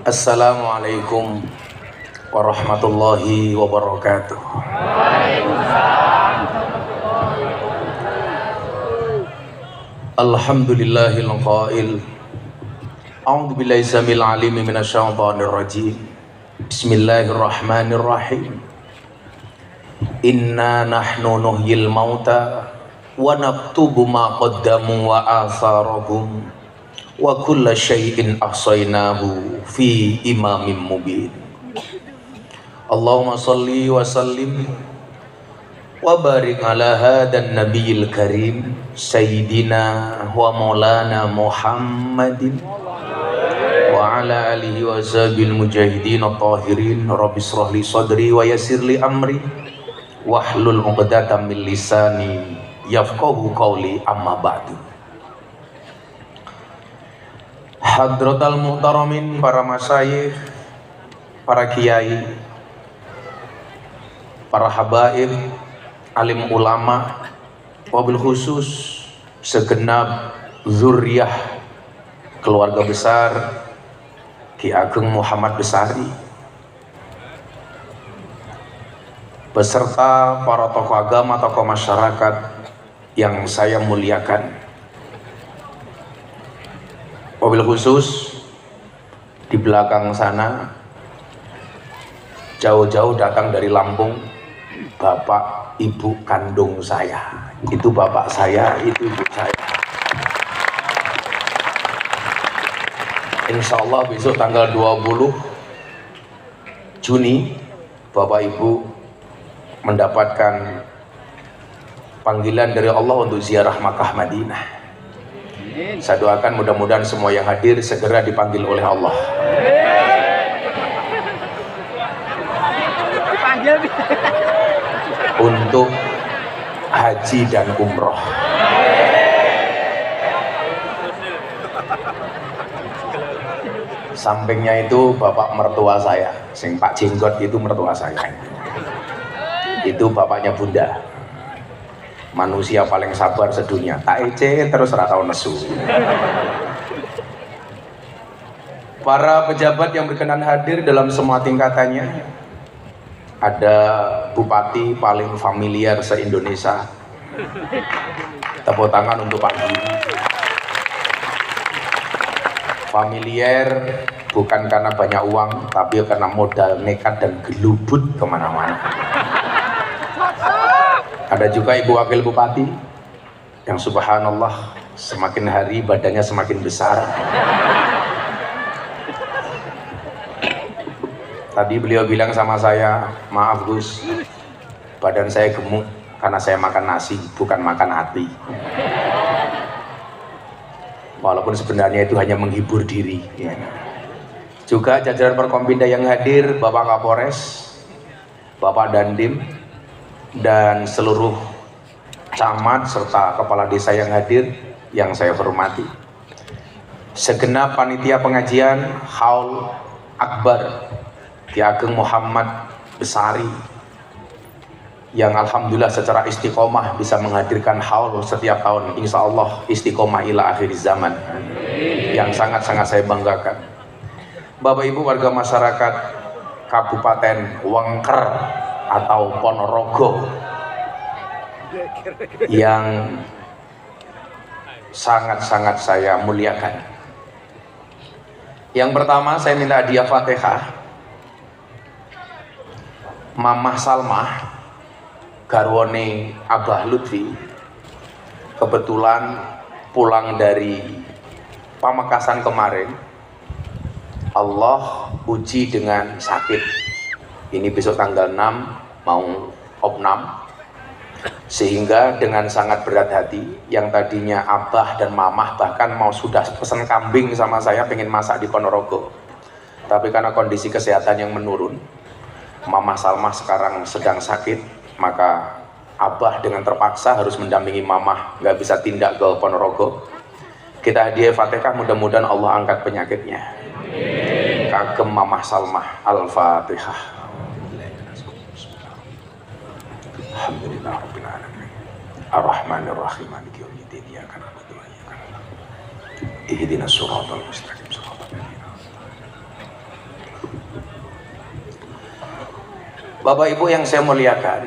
Assalamualaikum warahmatullahi wabarakatuh. Alhamdulillahil qail. A'udzu billahi samil alim minasyaitonir rajim. Bismillahirrahmanirrahim. Inna nahnu nuhyil mauta wa naktubu ma qaddamu wa atharahum wa kulla syai'in ahsaynahu fi imamin mubin. Allahumma salli wa sallim wa barik ala hadan nabiyil karim sayyidina wa maulana Muhammadin wa ala alihi wa sahbihi mujahidin at-tahirin. Rabbi shrah li sadri wa yassir li amri wahlul 'uqdatam min lisani yafqahu qawli, amma ba'du. Hadratal muhtaramin, para masyayikh, para kiai, para habaib, alim ulama, wabil khusus segenap zuriyah keluarga besar Ki Ageng Muhammad Besari, beserta para tokoh agama, tokoh masyarakat yang saya muliakan. Wabil khusus di belakang sana jauh-jauh datang dari Lampung, bapak ibu kandung saya. Itu bapak saya, itu ibu saya. Insya Allah besok tanggal 20 Juni bapak ibu mendapatkan panggilan dari Allah untuk ziarah Makkah Madinah. Saya doakan mudah-mudahan semua yang hadir segera dipanggil oleh Allah. Untuk haji dan umroh. Sampingnya itu bapak mertua saya, sing Pak Jenggot itu mertua saya. Itu bapaknya Bunda. Manusia paling sabar sedunia, tak ece terus ratau nesu. Para pejabat yang berkenan hadir dalam semua tingkatannya, ada bupati paling familiar se-Indonesia. Tepuk tangan untuk Pak Giri. Familiar bukan karena banyak uang, tapi karena modal nekat dan gelubut kemana-mana. Ada juga Ibu Wakil Bupati yang subhanallah semakin hari badannya semakin besar. Tadi beliau bilang sama saya, maaf Gus, badan saya gemuk karena saya makan nasi, bukan makan hati. Walaupun sebenarnya itu hanya menghibur diri. Ya. Juga jajaran Forkompinda yang hadir, Bapak Kapolres, Bapak Dandim, dan seluruh camat serta kepala desa yang hadir yang saya hormati. Segenap panitia pengajian Haul Akbar Ki Ageng Muhammad Besari yang alhamdulillah secara istiqomah bisa menghadirkan haul setiap tahun, insya Allah istiqomah ila akhir zaman, yang sangat-sangat saya banggakan. Bapak Ibu warga masyarakat Kabupaten Wengker atau Ponorogo yang sangat-sangat saya muliakan. Yang pertama saya minta hadiah Fatihah Mamah Salmah garwane Abah Lutfi, kebetulan pulang dari Pamekasan kemarin. Allah uji dengan sakit. Ini besok tanggal 6 mau opnam, sehingga dengan sangat berat hati yang tadinya Abah dan Mamah bahkan mau sudah pesan kambing sama saya pengen masak di Ponorogo, tapi karena kondisi kesehatan yang menurun, Mamah Salmah sekarang sedang sakit, maka Abah dengan terpaksa harus mendampingi Mamah, nggak bisa tindak ke Ponorogo. Kita hadiah Fatihah, mudah-mudahan Allah angkat penyakitnya. Kagem Mamah Salmah, Al-Fatihah. Alhamdulillah Rabbil Alamin Ar-Rahmanir Rahim Maliki Yaumiddin Iyyaka na'budu wa iyyaka nasta'in Ihdinas siratal mustaqim siratal ladzina Bapak Ibu yang saya muliakan,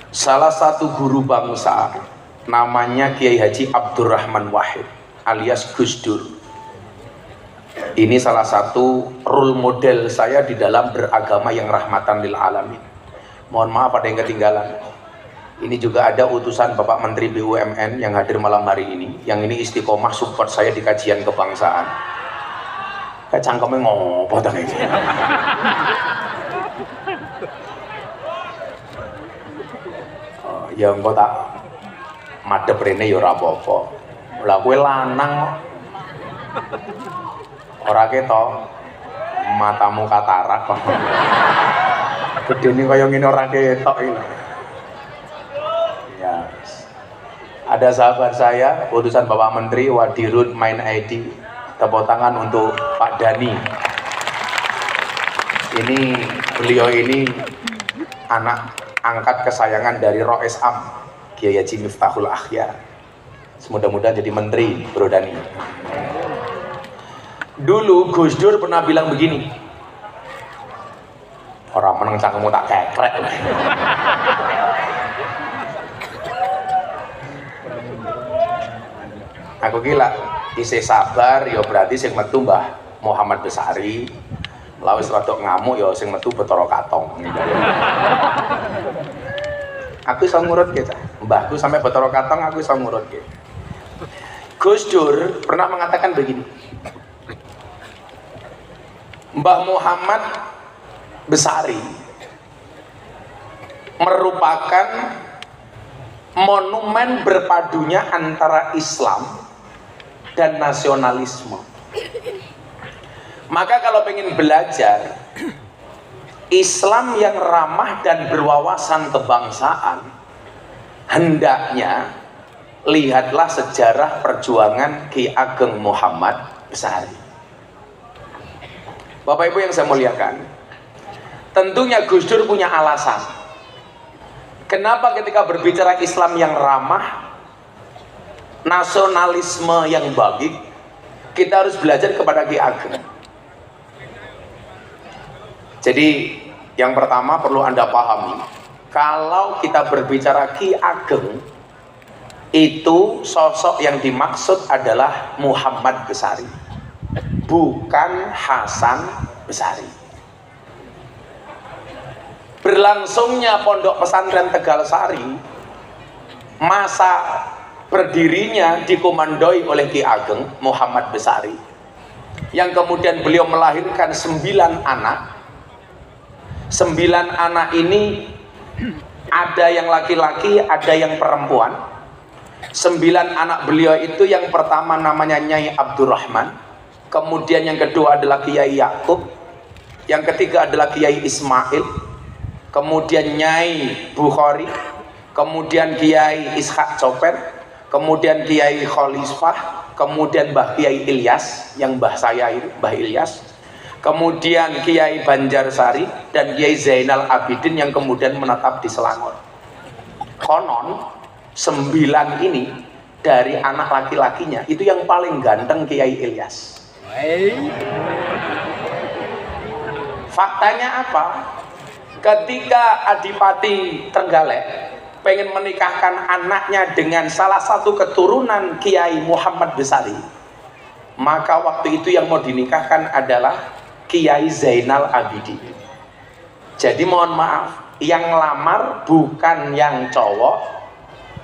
salah satu guru bangsa namanya Kiai Haji Abdurrahman Wahid alias Gus Dur. Ini salah satu role model saya di dalam beragama yang rahmatan lil alamin. Mohon maaf ada yang ketinggalan. Ini juga ada utusan Bapak Menteri BUMN yang hadir malam hari ini. Yang ini istiqomah support saya di kajian kebangsaan. Kayak cangkemnya ngopo ta iki. Ya engko tak madhep rene ya ora apa-apa. Lah kowe lanang kok. Ora ketok. Matamu katarak kok. Gedene kaya ngene ora ketok iki. Ya. Ada sahabat saya, utusan Bapak Menteri Wadirut Main ID. Tepuk tangan untuk Pak Dani. Beliau ini anak angkat kesayangan dari Rois Am, Kiai Haji Miftahul Akhyar. Semoga-moga jadi menteri, Bro Dani. Dulu Gus Dur pernah bilang begini, orang meneng cangkemmu tak kekrek. Aku gila, isih sabar, ya berarti sing metu Mbah Muhammad Besari. Lawis rodok ngamuk ya sing metu Bathara Katong. Aku iso ngurut gitu. Mbahku sampai Bathara Katong aku iso ngurut gitu. Gus Dur pernah mengatakan begini. Mbah Muhammad Besari merupakan monumen berpadunya antara Islam dan nasionalisme. Maka kalau pengen belajar Islam yang ramah dan berwawasan kebangsaan, hendaknya lihatlah sejarah perjuangan Ki Ageng Muhammad Besari. Bapak Ibu yang saya muliakan, tentunya Gus Dur punya alasan. Kenapa ketika berbicara Islam yang ramah, nasionalisme yang baik, kita harus belajar kepada Ki Ageng. Jadi yang pertama perlu Anda pahami, kalau kita berbicara Ki Ageng, itu sosok yang dimaksud adalah Muhammad Besari, bukan Hasan Besari. Berlangsungnya Pondok Pesantren Tegal Sari, masa berdirinya dikomandoi oleh Ki Ageng Muhammad Besari, yang kemudian beliau melahirkan 9 anak. 9 anak ini ada yang laki-laki, ada yang perempuan. 9 anak beliau itu yang pertama namanya Nyai Abdurrahman, kemudian yang kedua adalah Kiai Yakub, yang ketiga adalah Kiai Ismail, kemudian Nyai Bukhari, kemudian Kiai Ishak Coper, kemudian Kiai Khalifah, kemudian Mbah Kiai Ilyas, yang mbah saya itu Mbah Ilyas, kemudian Kiai Banjarsari, dan Kiai Zainal Abidin yang kemudian menetap di Selangor. Konon 9 ini dari anak laki-lakinya itu yang paling ganteng Kiai Ilyas. Faktanya apa? Ketika Adipati Trenggalek pengen menikahkan anaknya dengan salah satu keturunan Kiai Muhammad Besari, maka waktu itu yang mau dinikahkan adalah Kiai Zainal Abidin. Jadi mohon maaf, yang lamar bukan yang cowok,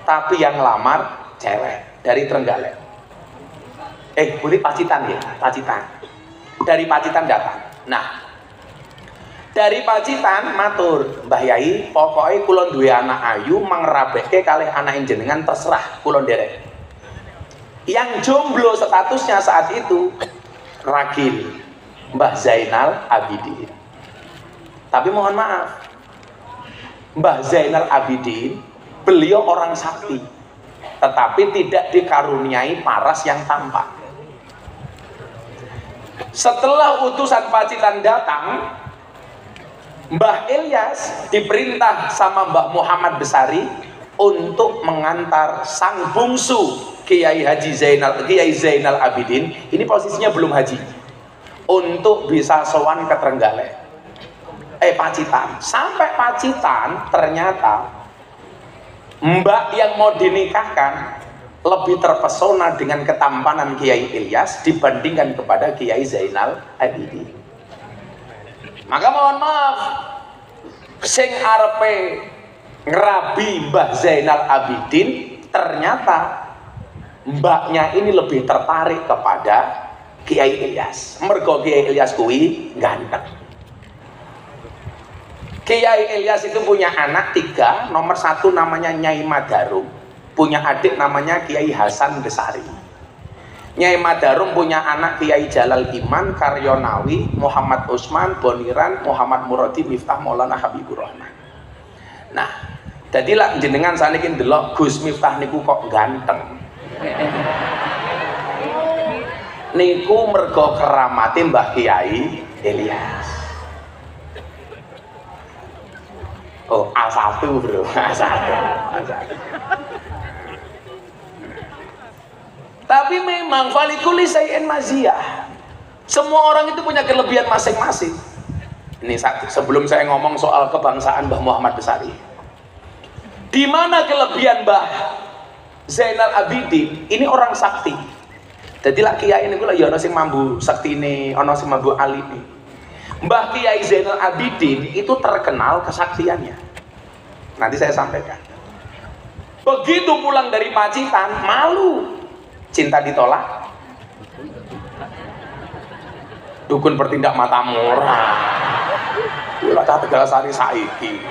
tapi yang lamar cewek dari Trenggalek. Boleh Pacitan ya, Pacitan. Dari Pacitan datang. Nah, dari Pacitan matur, Mbah Yai, pokoknya kula duwe anak ayu mangrabeke kalih anak jenengan terserah kula nderek. Yang jomblo statusnya saat itu ragil, Mbah Zainal Abidin. Tapi mohon maaf, Mbah Zainal Abidin beliau orang sakti, tetapi tidak dikaruniai paras yang tampak. Setelah utusan Pacitan datang, Mbah Ilyas diperintah sama Mbah Muhammad Besari untuk mengantar sang bungsu Kiai Zainal Abidin, ini posisinya belum haji, untuk bisa sowan ke Trenggalek. Pacitan. Sampai Pacitan ternyata mbak yang mau dinikahkan lebih terpesona dengan ketampanan Kiai Ilyas dibandingkan kepada Kiai Zainal Abidin. Maka mohon maaf, sing arepe ngerabi Mbah Zainal Abidin ternyata mbaknya ini lebih tertarik kepada Kiai Ilyas. Mergo Kiai Ilyas kuwi ganteng. Kiai Ilyas itu punya anak 3, nomor 1 namanya Nyai Madarum, punya adik namanya Kiai Hasan Besari. Nyai Madarum punya anak Kiai Jalal Iman, Karyonawi, Muhammad Usman, Boniran, Muhammad Muradi, Miftah, Maulana Habibur Rahman. Nah, jadilah jenengan saniki ndelok Gus Miftah niku kok ganteng. Niku mergo keramate Mbah Kiai Ilyas. Oh, A1 bro, A1. Tapi memang falikuli sayin maziyah. Semua orang itu punya kelebihan masing-masing. Ini sebelum saya ngomong soal kebangsaan Mbah Muhammad Besari, di mana kelebihan Mbah Zainal Abidin? Ini orang sakti. Jadi lah kiai ini gula ya ono sing mambu sakti ini, ono sing mambu ali ini. Mbah Kiai Zainal Abidin itu terkenal kesaktiannya. Nanti saya sampaikan. Begitu pulang dari Pacitan, malu. Cinta ditolak. Dukun bertindak mata murah. Kula cah Tegalasari saiki.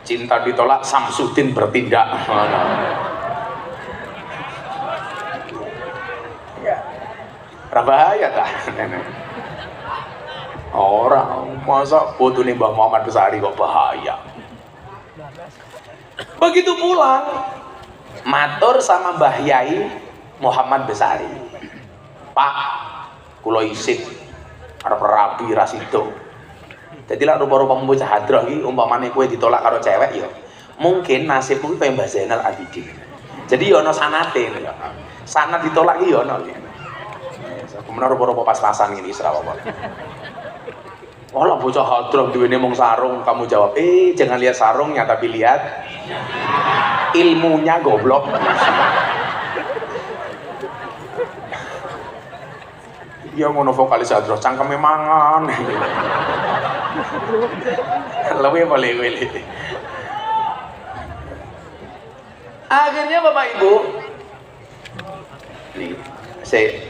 Cinta ditolak, Samsudin bertindak. Ya. Bahaya dah. Orang masa putune Mbah Muhammad Besari kok bahaya. Begitu pulang, matur sama Mbah Yai Muhammad Besari. Pak, kula isih arep rabi rasido. Jadilah rupa-rupa bocah hadroh iki umpamane kowe ditolak karo cewek ya. Mungkin nasibmu kaya Mbah Zainal Abidin. Jadi ya ana sanate ya. Sanat ditolak iki ya ana. Kemudian rupa-rupa pas-pasan ini Sarawak. Walah bocah hadroh duwene mung sarung, kamu jawab, jangan lihat sarungnya tapi lihat ilmunya goblok. Iya ngono vokalis hadroh cangkeme mangan. Lebih boleh. Akhirnya Bapak Ibu, nih,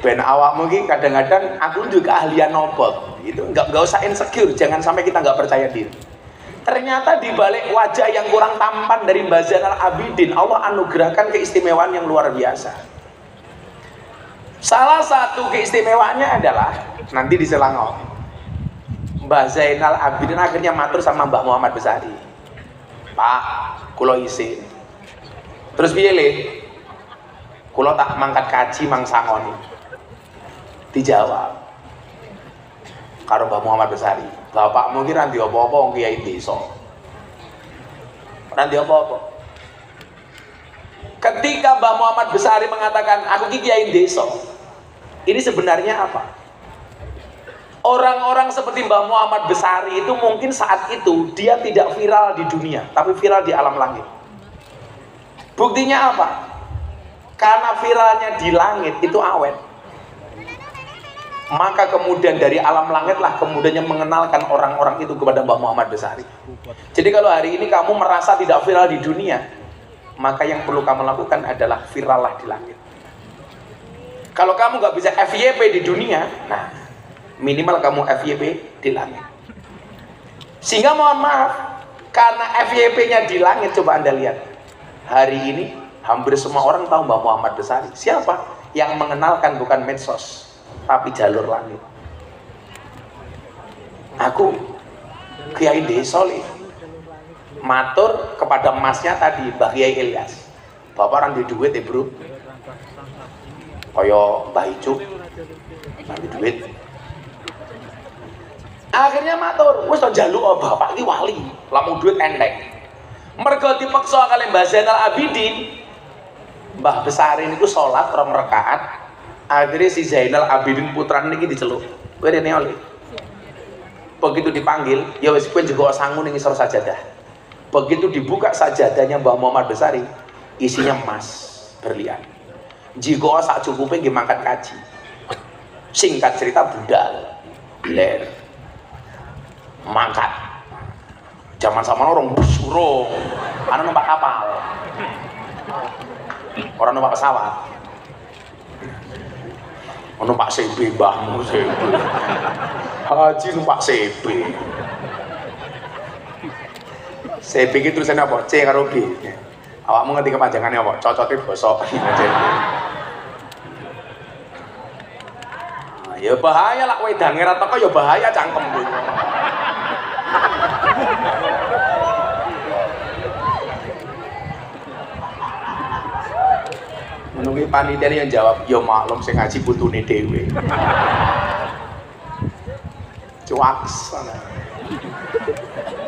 ben awak mungkin kadang-kadang aku juga keahlian nopo. Itu nggak usah insecure, jangan sampai kita nggak percaya diri. Ternyata di balik wajah yang kurang tampan dari Mbah Zainal Abidin, Allah anugerahkan keistimewaan yang luar biasa. Salah satu keistimewaannya adalah nanti di Selangor, Mbah Zainal Abidin akhirnya matur sama Mbah Muhammad Besari. Pak, kulo isin. Terus piye le? Kulo tak mangkat kaji mangsangoni. Dijawab karo Mbah Muhammad Besari, bapakmu ki ra ndi apa-apa wong kiai desa. Ra ndi apa-apa. Ketika Mbah Muhammad Besari mengatakan aku ki kiai desa, ini sebenarnya apa? Orang-orang seperti Mbah Muhammad Besari itu mungkin saat itu dia tidak viral di dunia, tapi viral di alam langit. Buktinya apa? Karena viralnya di langit itu awet. Maka kemudian dari alam langit lah kemudiannya mengenalkan orang-orang itu kepada Mbah Muhammad Besari. Jadi kalau hari ini kamu merasa tidak viral di dunia, maka yang perlu kamu lakukan adalah virallah di langit. Kalau kamu nggak bisa FYP di dunia, nah minimal kamu FYP di langit. Sehingga mohon maaf, karena FYP-nya di langit, coba Anda lihat hari ini hampir semua orang tahu Mbah Muhammad Besari. Siapa yang mengenalkan? Bukan medsos, tapi jalur langit. Aku Kiai desa matur kepada emasnya tadi Mbah Kiai Ilyas, bapak orang di duit ya bro, kaya Mbah Icuk nanti duit. Akhirnya matur, wis to njaluk bapak iki wali, lamun duit enteng. Mergo dipaksa kali Mbah Zainal Abidin, Mbah Besari niku salat 2 rakaat. Akhirnya si Zainal Abidin putrane niki diceluk. Kowe rene oleh. Begitu dipanggil, ya wis kowe juga sangu ning ngisor sajadah. Begitu dibuka sajadahnya Mbah Muhammad Besari, isinya emas berlian. Jika sak cukupnya nggih mangkat kaji. Singkat cerita budal. Ler. Mangkat. Zaman sama orang burung. Ana numpak kapal. Orang numpak pesawat. Numpak CB mbahmu CB. Haji numpak CB. CB iki tulisannya apa? C karo B. Awakmu ngerti kepanjangannya apa? Cocote bosok. Ya bahaya lah kowe dange ra teko ya bahaya cangkem kowe. Menunggu panitia yang jawab, ya maklum sing ngaji putune dhewe. Cuaks.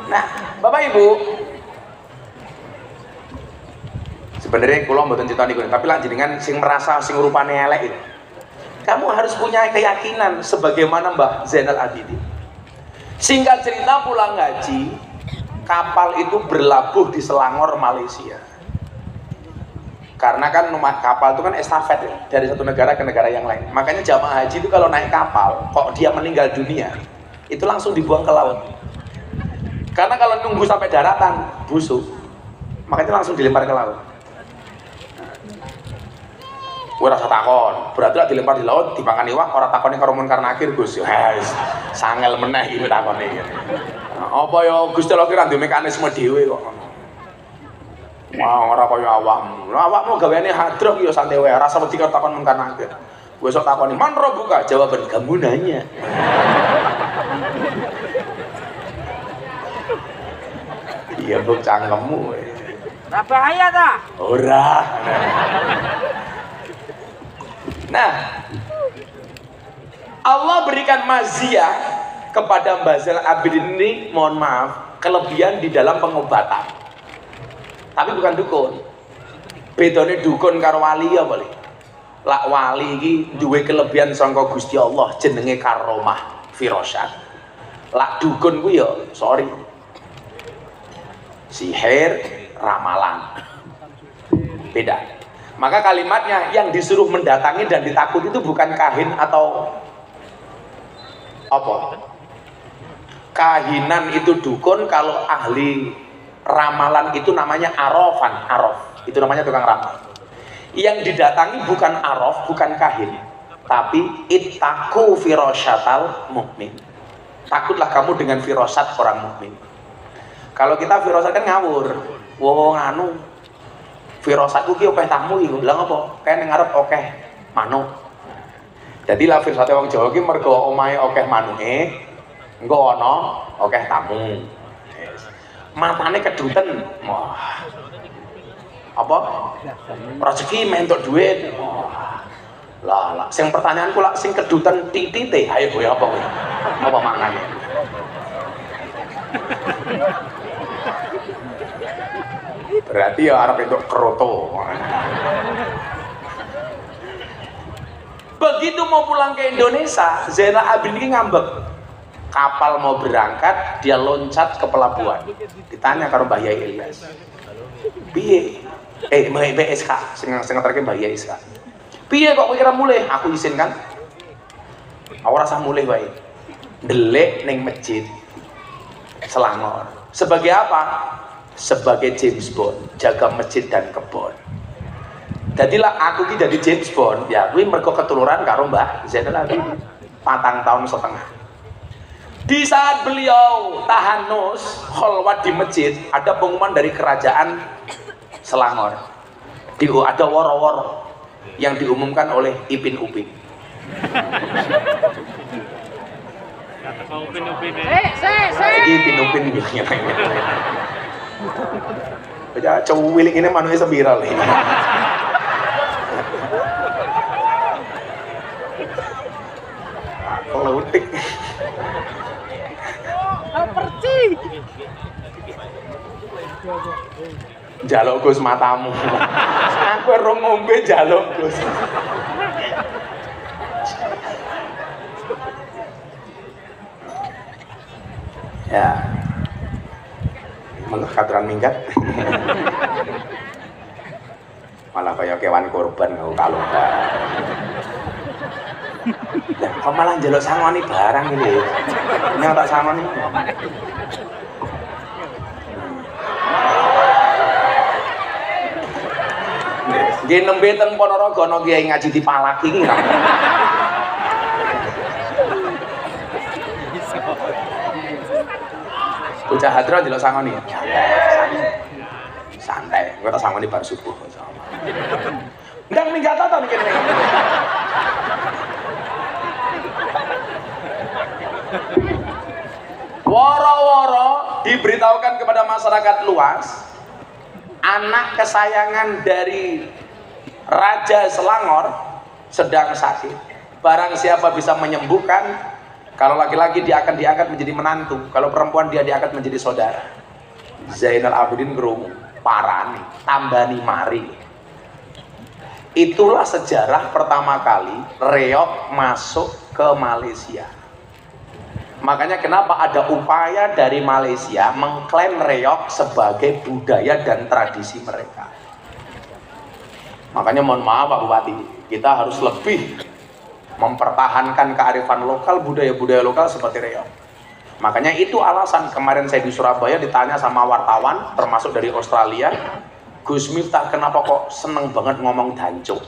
Nah, Bapak Ibu, sebenarnya kula mboten cita niku, tapi lan jenengan sing merasa sing rupane elek itu. Kamu harus punya keyakinan sebagaimana Mbah Zainal Abidin. Singkat cerita pulang ngaji, kapal itu berlabuh di Selangor, Malaysia. Karena kan kapal itu kan estafet ya, dari satu negara ke negara yang lain. Makanya jamaah haji itu kalau naik kapal, kok dia meninggal dunia, itu langsung dibuang ke laut. Karena kalau nunggu sampai daratan, busuk, makanya langsung dilempar ke laut. Gue rasa takon, berarti lah dilempar di laut, dimakan iwak, orang takonnya karo Munkar Nakir Gus. Wes, sangel meneh iki takone. Apa ya Gusti Allah kira ndek mekanisme dhewe kok. Wah, ora kaya awakmu. Lah awakmu gaweane hadroh ya santai wae, rasa wedi karo takon Munkar Nakir. Gue sok takoni, "Man buka?" Jawaban kamu nanya. Iya, buk cangkemmu. Ora bahaya ta? Ora. Nah, Allah berikan maziyah kepada Mbah Zainal Abidin ini, mohon maaf, kelebihan di dalam pengobatan. Tapi bukan dukun. Bedane dukun karo wali ya boleh. Lak wali iki duwe kelebihan sangka Gusti Allah jenenge karomah firasat. Lak dukun ku ya sorry. Sihir, ramalan. Beda. Maka kalimatnya yang disuruh mendatangi dan ditakuti itu bukan kahin atau apa? Kahinan itu dukun, kalau ahli ramalan itu namanya arofan, arof. Itu namanya tukang ramal. Yang didatangi bukan arof, bukan kahin, tapi ittaqu firasyatal mukmin. Takutlah kamu dengan firasat orang mukmin. Kalau kita firasat kan ngawur. Wong anu firasatku ki opeh tamu iki lha ngopo? Kae ning ngarep akeh manuk. Dadi la firasate wong Jawa ki mergo omahe akeh manuke, engko ana akeh tamu. Matane keduten. Wah. Apa? Rezeki mentuk duit. Lah, sing pertanyaanku lak sing keduten titite. Ayo kowe apa kowe? Apa maknane? Berarti ya arep entuk kroto. Begitu mau pulang ke Indonesia, Zainal Abidin ini ngambek. Kapal mau berangkat, dia loncat ke pelabuhan. Ditanya karo Mbah Yai Ilyas. Piye? Mbah SK, sing ngeterke Mbah Yai SK. Piye kok kira mulai? Aku izinkan. Aku rasa mulai wae. Ndelik ning masjid Selangor. Sebagai apa? Sebagai James Bond, jaga masjid dan kebon. Jadilah aku ki jadi James Bond, ya kuwi mergo ketuluran karo Mbah Zainal Abidin. 4 tahun setengah. Di saat beliau tahanus kholwat di masjid, ada pengumuman dari kerajaan Selangor. Ada woro-woro yang diumumkan oleh Ipin Upin. Iki Ipin Upin bilangnya. Baca cuwilik ini manusia sebiral ini. Kelutik. Perci. Jaluk Gus matamu. Aku ora ngombe jaluk Gus. Ya. Mengkaturan minggat. Malah kayak kewan korban kau kalau enggak. Lah, kok malah njaluk sangoni barang ini. Ini tak sangoni. Nggih nembe teng Ponorogo ana kiai ngaji dipalak iki. Bocah hadro njaluk sangoni. Santai, gue tak sangoni bar subuh. Ndang minggat ta niki. Woro-woro diberitahukan kepada masyarakat luas, anak kesayangan dari Raja Selangor sedang sakit. Barang siapa bisa menyembuhkan, kalau laki-laki dia akan diangkat menjadi menantu, kalau perempuan dia diangkat menjadi saudara. Zainal Abidin ngerumu, parani, tambani mari. Itulah sejarah pertama kali reog masuk ke Malaysia. Makanya kenapa ada upaya dari Malaysia mengklaim reog sebagai budaya dan tradisi mereka. Makanya mohon maaf Pak Bupati, kita harus lebih mempertahankan kearifan lokal, budaya-budaya lokal seperti reog. Makanya itu alasan kemarin saya di Surabaya ditanya sama wartawan termasuk dari Australia, Gus Miftah kenapa kok seneng banget ngomong dancuk?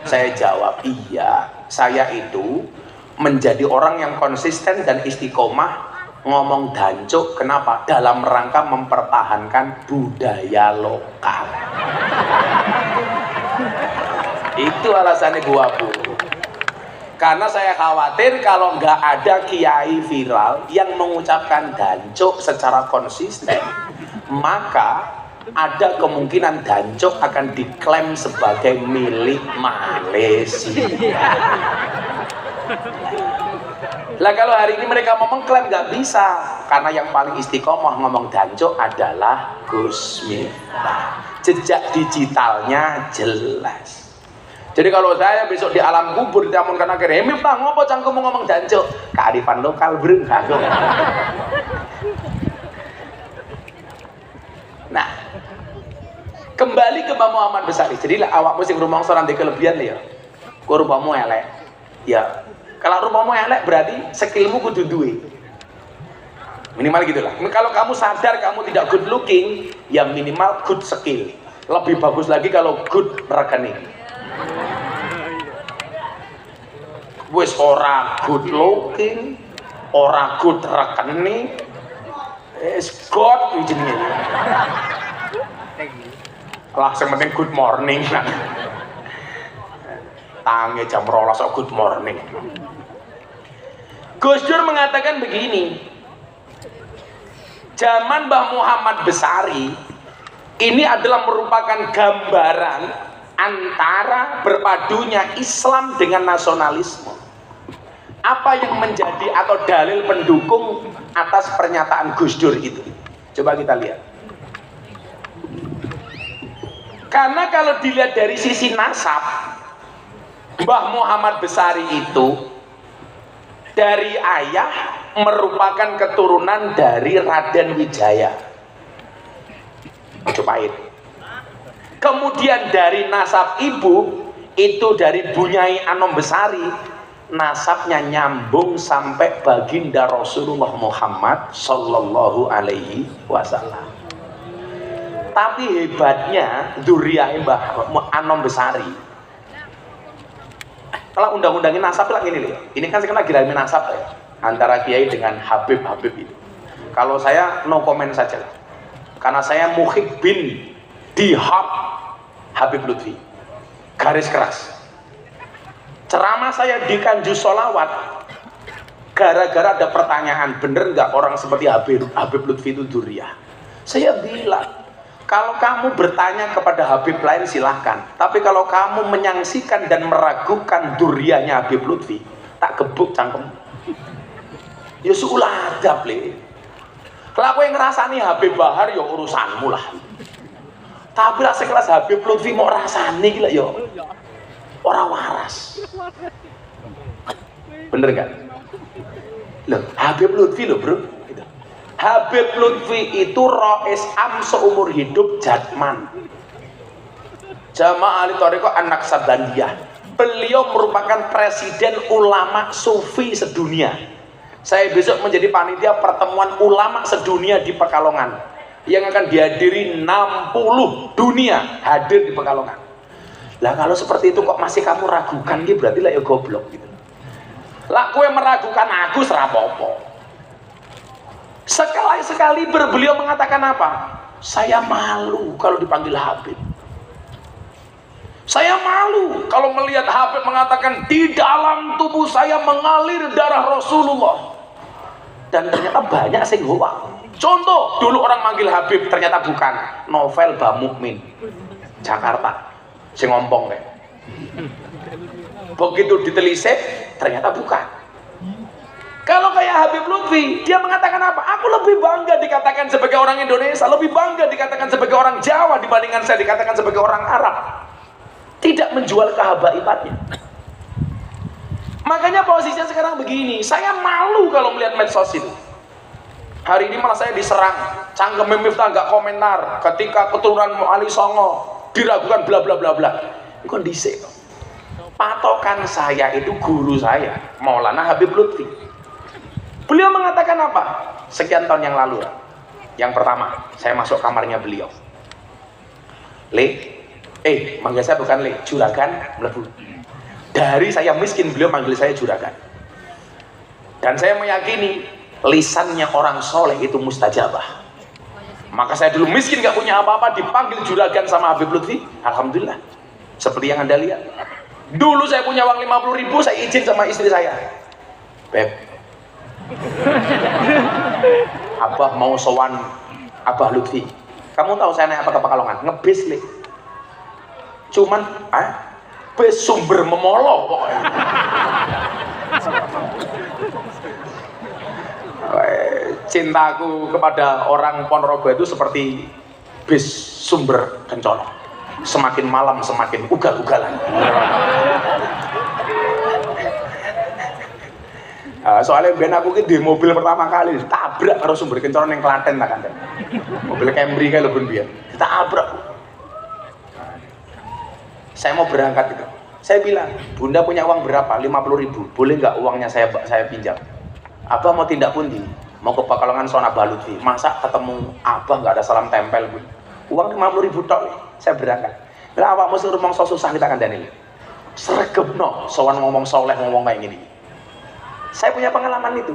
Saya jawab, iya, saya itu menjadi orang yang konsisten dan istiqomah ngomong dancuk. Kenapa? Dalam rangka mempertahankan budaya lokal. Itu alasannya gua Bu. Karena saya khawatir kalau nggak ada kiai viral yang mengucapkan dancuk secara konsisten, maka ada kemungkinan dancuk akan diklaim sebagai milik Malaysia. Lah kalau hari ini mereka mau mengklaim nggak bisa, karena yang paling istiqomah ngomong dancuk adalah Gus Miftah. Jejak digitalnya jelas. Jadi kalau saya besok di alam kubur ditamunkan akhirnya, Miftah ngopo cangkem mau ngomong dancuk? Kearifan lokal bro, kagum. Nah, kembali ke Mbah Muhammad Besari. Jadi lah awakmu sing rumangsa nanti kelebihan ya. Kok rupamu elek. Ya, kalau rupamu elek berarti skillmu kudu duwe. Minimal gitulah. Kalau kamu sadar kamu tidak good looking, ya minimal good skill. Lebih bagus lagi kalau good rekening. Wis ora good looking, ora good rekening, God jenenge. Lah sing penting good morning. Tangi jam 12 good morning. Gus Dur mengatakan begini, zaman Mbah Muhammad Besari ini adalah merupakan gambaran antara berpadunya Islam dengan nasionalisme. Apa yang menjadi atau dalil pendukung atas pernyataan Gus Dur itu? Coba kita lihat. Karena kalau dilihat dari sisi nasab, Mbah Muhammad Besari itu dari ayah merupakan keturunan dari Raden Wijaya Majapahit. Kemudian dari nasab ibu itu dari Bunyai Anom Besari, nasabnya nyambung sampai baginda Rasulullah Muhammad Sallallahu Alaihi Wasallam. Tapi hebatnya dzurriyyah Mbah Anom Besari. Kalau undang-undangin nasab lah gini loh. Ini kan sekarang lagi rame nasab ya, antara kiai dengan Habib itu. Kalau saya no comment saja lah. Karena saya muhib bin dihab Habib Lutfi. Garis keras. Ceramah saya di Kanjus Sholawat gara-gara ada pertanyaan, bener nggak orang seperti Habib Lutfi itu dzurriyyah? Saya bilang, kalau kamu bertanya kepada Habib lain silahkan, tapi kalau kamu menyaksikan dan meragukan dzurriyyahnya Habib Lutfi, tak gebuk cangkem. Ya suulah adab le. Kalau aku yang ngerasani Habib Bahar ya urusanmu lah. Tapi lah sekelas Habib Lutfi mau rasani gila ya orang waras. Bener kan? Loh, Habib Lutfi loh bro. Habib Lutfi itu rois am seumur hidup Jatman, Jamaah Ahli Thariqah An-Naqsabandiyah. Beliau merupakan presiden ulama sufi sedunia. Saya besok menjadi panitia pertemuan ulama sedunia di Pekalongan yang akan dihadiri 60 dunia hadir di Pekalongan. Lah kalau seperti itu kok masih kamu ragukan, gitu berarti lah ya goblok gitu. Lah kue meragukan aku serapopo. Sekali-sekali beliau mengatakan apa? Saya malu kalau dipanggil Habib. Saya malu kalau melihat Habib mengatakan di dalam tubuh saya mengalir darah Rasulullah. Dan ternyata banyak sing hoak. Contoh, dulu orang manggil Habib ternyata bukan Novel Bamukmin Jakarta sing ngompong kayak. Begitu ditelisik ternyata bukan. Kalau kayak Habib Lutfi, dia mengatakan apa? Aku lebih bangga dikatakan sebagai orang Indonesia, lebih bangga dikatakan sebagai orang Jawa dibandingkan saya dikatakan sebagai orang Arab. Tidak menjual kehabaibannya. Makanya posisinya sekarang begini, saya malu kalau melihat medsos itu. Hari ini malah saya diserang, Cangkem Miftah nggak komentar ketika keturunan Ali Songo diragukan bla bla bla bla. Ini kondisi. Patokan saya itu guru saya, Maulana Habib Lutfi. Beliau mengatakan apa? Sekian tahun yang lalu. Yang pertama, saya masuk kamarnya beliau. Manggil saya bukan Juragan mlebu. Dari saya miskin, beliau manggil saya Juragan. Dan saya meyakini lisannya orang soleh itu mustajabah. Maka saya dulu miskin gak punya apa-apa, dipanggil Juragan sama Habib Lutfi, alhamdulillah. Seperti yang Anda lihat. Dulu saya punya uang 50.000, saya izin sama istri saya, Beb, Abah mau sowan Abah Lutfi. Kamu tahu saya naik apa ke Pekalongan? Ngebis li. Cuman bes sumber memolo pokoknya. Cintaku kepada orang Ponorogo itu seperti bis sumber kencana. Semakin malam semakin ugal-ugalan. Soalnya ben aku di mobil pertama kali tabrak karo sumber kencana yang Klaten tak kan. Mobil Camry kayak lebih biar tabrak. Saya mau berangkat itu. Saya bilang, Bunda punya uang berapa? 50.000. Boleh nggak uangnya saya pinjam? Abah mau tindak pundi? Mau ke Pekalongan soal Abah Lutfi. Masa ketemu Abah nggak ada salam tempel pun? Uang 50.000 tok nih. Saya berangkat. Lah awak mesti ngomong susah kita kandani. Sregepno, sowan ngomong soleh ngomong kayak gini. Saya punya pengalaman itu.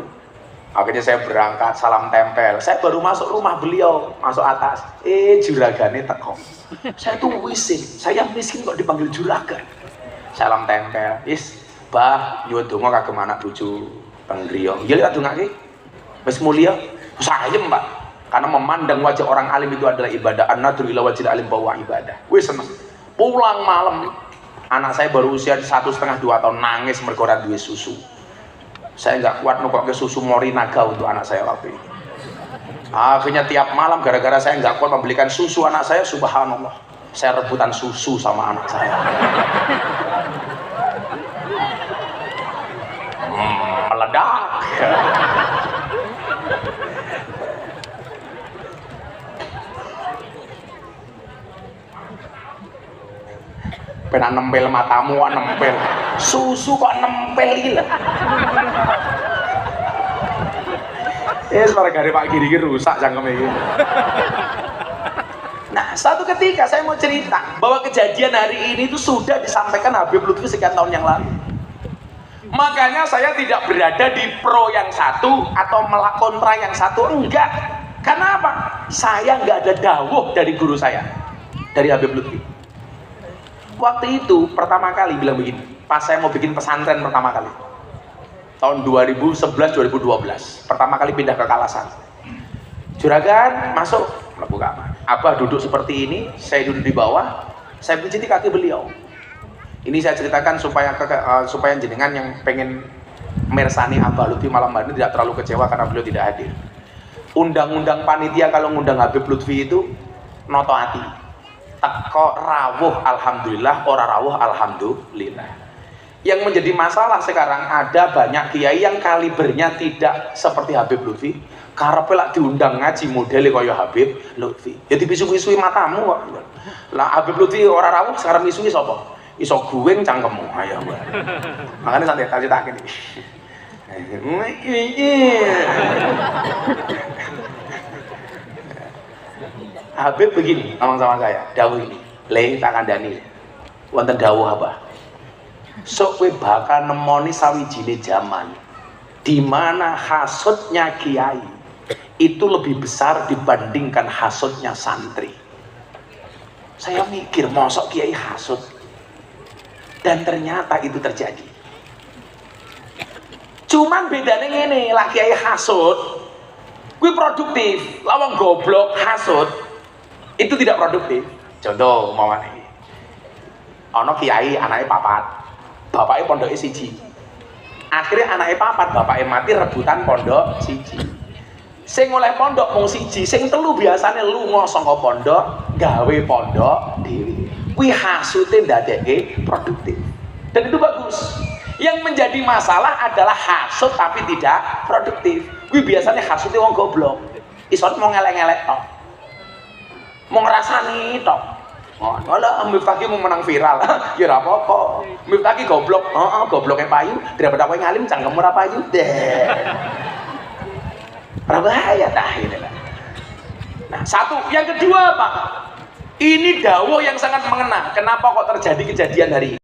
Akhirnya saya berangkat, salam tempel. Saya baru masuk rumah beliau, masuk atas. Juragane teko. Saya tuh wisin, saya miskin kok dipanggil juragan. Salam tempel. Bah, nyuwun donga kagem anak bojo teng griya. Nggih lek dongake. Wis mulya. Sayem, Pak. Karena memandang wajah orang alim itu adalah ibadah. An-nadru ila wajhil alim bahwa ibadah. Wis seneng. Pulang malam, anak saya baru usia 1,5-2 tahun nangis mergo ora duwe susu. Saya nggak kuat nukokke susu Morinaga untuk anak saya waktu itu. Akhirnya tiap malam gara-gara saya nggak kuat membelikan susu anak saya, subhanallah, saya rebutan susu sama anak saya. Meledak. Pernah nempel matamu, nempel susu kok nempel gila. Suara gari Pak Giri rusak cangkem ini. Nah, satu ketika saya mau cerita bahwa kejadian hari ini itu sudah disampaikan Habib Lutfi sekian tahun yang lalu. Makanya saya tidak berada di pro yang satu atau kontra yang satu, enggak. Karena apa? Saya enggak ada dawuh dari guru saya, dari Habib Lutfi. Waktu itu pertama kali bilang begini, pas saya mau bikin pesantren pertama kali tahun 2011-2012, pertama kali pindah ke Kalasan. Juragan masuk, mlebu kamar. Abah duduk seperti ini, saya duduk di bawah, saya pijiti kaki beliau. Ini saya ceritakan supaya jenengan yang pengen mersani Abah Lutfi malam hari ini tidak terlalu kecewa karena beliau tidak hadir. Undang-undang panitia kalau ngundang Habib Lutfi itu noto hati. Teko rawuh alhamdulillah, ora rawuh alhamdulillah. Yang menjadi masalah sekarang ada banyak kiai yang kalibernya tidak seperti Habib Lutfi. Karepe lak diundang ngaji modele kaya Habib Lutfi. Jadi bisu-bisui matamu kok. Lah Habib Lutfi ora rawuh sekarang misui sapa? Iso guwing cangkemmu. Ayo. Makanya santai tak iki. Habib begini ngomong sama saya, dawuh ini. Le tak kandhani. Wonten dawuh apa? Sok kowe bakal nemoni sawijine zaman di mana hasudnya kiai itu lebih besar dibandingkan hasudnya santri. Saya mikir mosok kiai hasud, dan ternyata itu terjadi. Cuman bedanya ngene, lah kiai hasud kuwi produktif, lawang goblok hasud itu tidak produktif. Contoh umpamane ana kiai anake papat, bapaknya pondok siji. Akhirnya anaknya papat, bapaknya mati rebutan pondok siji. Sing oleh pondok mung siji, sing telu biasanya lunga saka pondok gawe pondok dhewe. Kuwi hasude ndadeke produktif. Dan itu bagus. Yang menjadi masalah adalah hasud tapi tidak produktif. Kuwi biasanya hasude wong goblok. Iso mau ngelek-ngelek tok. Mau ngrasani tok. Oh, malah Miftah mau menang viral. Ya ora apa-apa. Miftah ki goblok. Heeh, gobloke payu daripada kowe ngalim cangkemmu ora payu deh. Ora bahaya dah ini. Nah, satu, yang kedua Pak. Ini dawuh yang sangat mengena. Kenapa kok terjadi kejadian hari ini?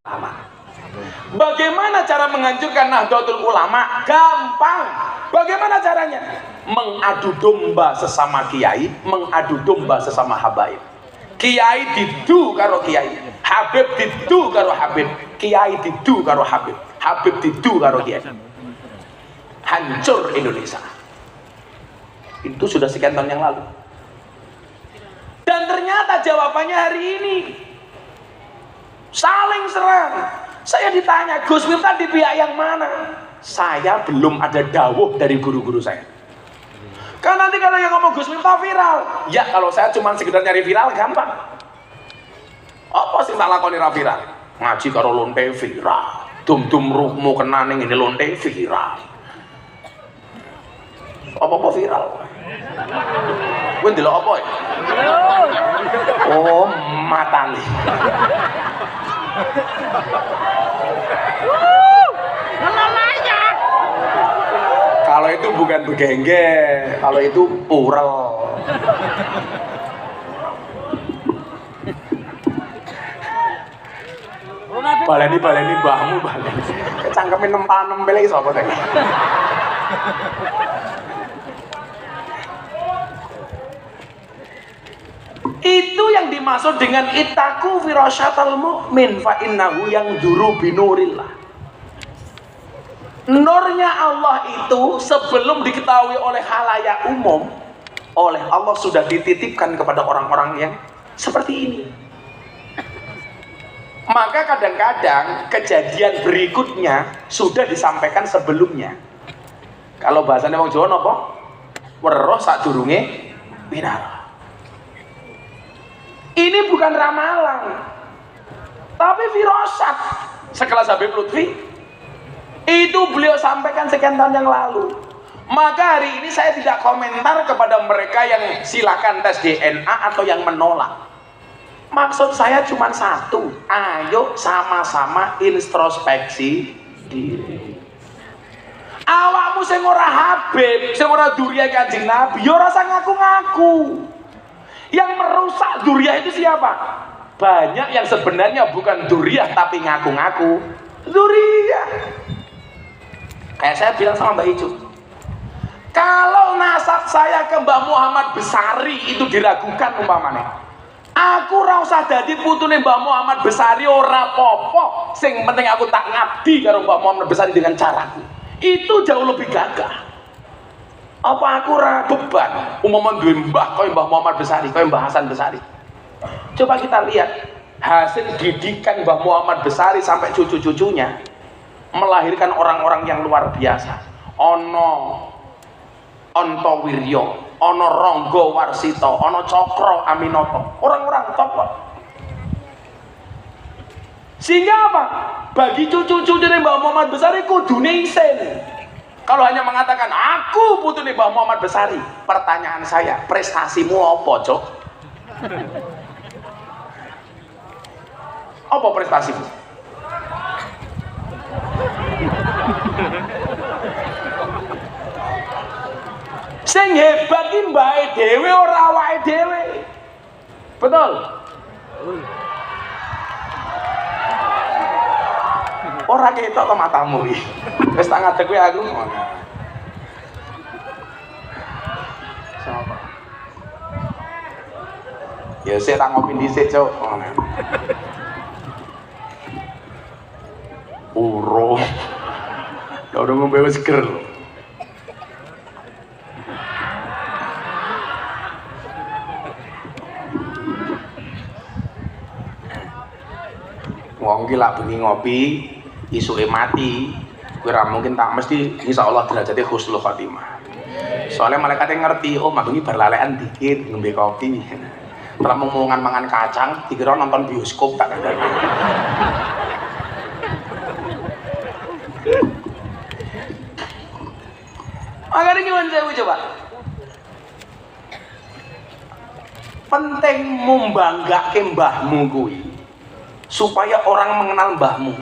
Bagaimana cara menghancurkan Nahdlatul Ulama? Gampang. Bagaimana caranya? Mengadu domba sesama kiai, mengadu domba sesama habaib. Kiai didu karo kiai, Habib didu karo Habib, kiai didu karo Habib, Habib didu karo kiai. Hancur Indonesia. Itu sudah sekian tahun yang lalu. Dan ternyata jawabannya hari ini saling serang. Saya ditanya, Gus Miftah di pihak yang mana? Saya belum ada dawuh dari guru-guru saya. Kan nanti kalau yang ngomong Gus Miftah viral, ya kalau saya cuma sekedar nyari viral gampang. Apa sih tak lakoni ra viral? Ngaji karo lonte viral, dum-dum ruhmu kena ning ini lonte viral. Apa-apa viral? Kowe ndelok apa ya? Oh, matane. Kalau itu bukan begengge, kalau itu pural. Baleni mbahmu baleni. Cangkeme nempel iki sapa teh? Itu yang dimaksud dengan ittaku firasyatal mu'min fa innahu yang duru binurillah. Nurnya Allah itu sebelum diketahui oleh halayak umum, oleh Allah sudah dititipkan kepada orang-orang yang seperti ini. Maka kadang-kadang kejadian berikutnya sudah disampaikan sebelumnya. Kalau bahasanya wong Jawa napa? Weruh sadurunge winara. Ini bukan ramalan, tapi firasat. Sekelas Habib Lutfi itu beliau sampaikan sekian tahun yang lalu. Maka hari ini saya tidak komentar kepada mereka yang silakan tes DNA atau yang menolak. Maksud saya cuma satu, ayo sama-sama introspeksi diri. Awakmu sing ora Habib, sing ora duriya Kanjeng Nabi, ya ora usah ngaku-ngaku. Yang merusak duriya itu siapa? Banyak yang sebenarnya bukan duriya tapi ngaku-ngaku duriya. Kayak saya bilang sama Mbak Icu, kalau nasab saya ke Mbah Muhammad Besari itu diragukan umpamanya, aku ora usah dadi putune Mbah Muhammad Besari ora apa-apa, sing penting aku tak ngabdi karo Mbah Muhammad Besari dengan caraku. Itu jauh lebih gagah. Apa aku ora beban umpama duwe mbah kaya Mbah Muhammad Besari, kaya Mbah Hasan Besari. Coba kita lihat hasil didikan Mbah Muhammad Besari sampai cucu-cucunya melahirkan orang-orang yang luar biasa. Ono Antawiryo, ono Ronggo Warsito, ono Cokro Aminoto, orang-orang top. Sehingga apa? bagi cucu-cucunya Mbah Muhammad Besari kudune isin. Kalau hanya mengatakan aku putune Mbah Muhammad Besari, pertanyaan saya, prestasimu apa, Cok? Apa prestasimu? Sing hebat ki mbae dhewe ora awake dhewe. Betul? Ora ketok to matamu iki. Wis tak ngadeg kowe aku ngono. Sapa? Ya sik tak ngopi dhisik, Cuk. Ngono. Uro. Ya udah ngombe wis seger. Wong ki lak bengi ngopi, isuke mati, kowe ra mungkin tak mesti insyaallah derajate husnul khotimah. Soalnya malaikat yang ngerti, oh mabengi bar lalekan dikit ngombe kopi. Terus ngomongan mangan kacang, dikira nonton bioskop tak kandhani. Makanya nyuwun sewu coba. Penting membanggake mbahmu kuwi supaya orang mengenal mbahmu.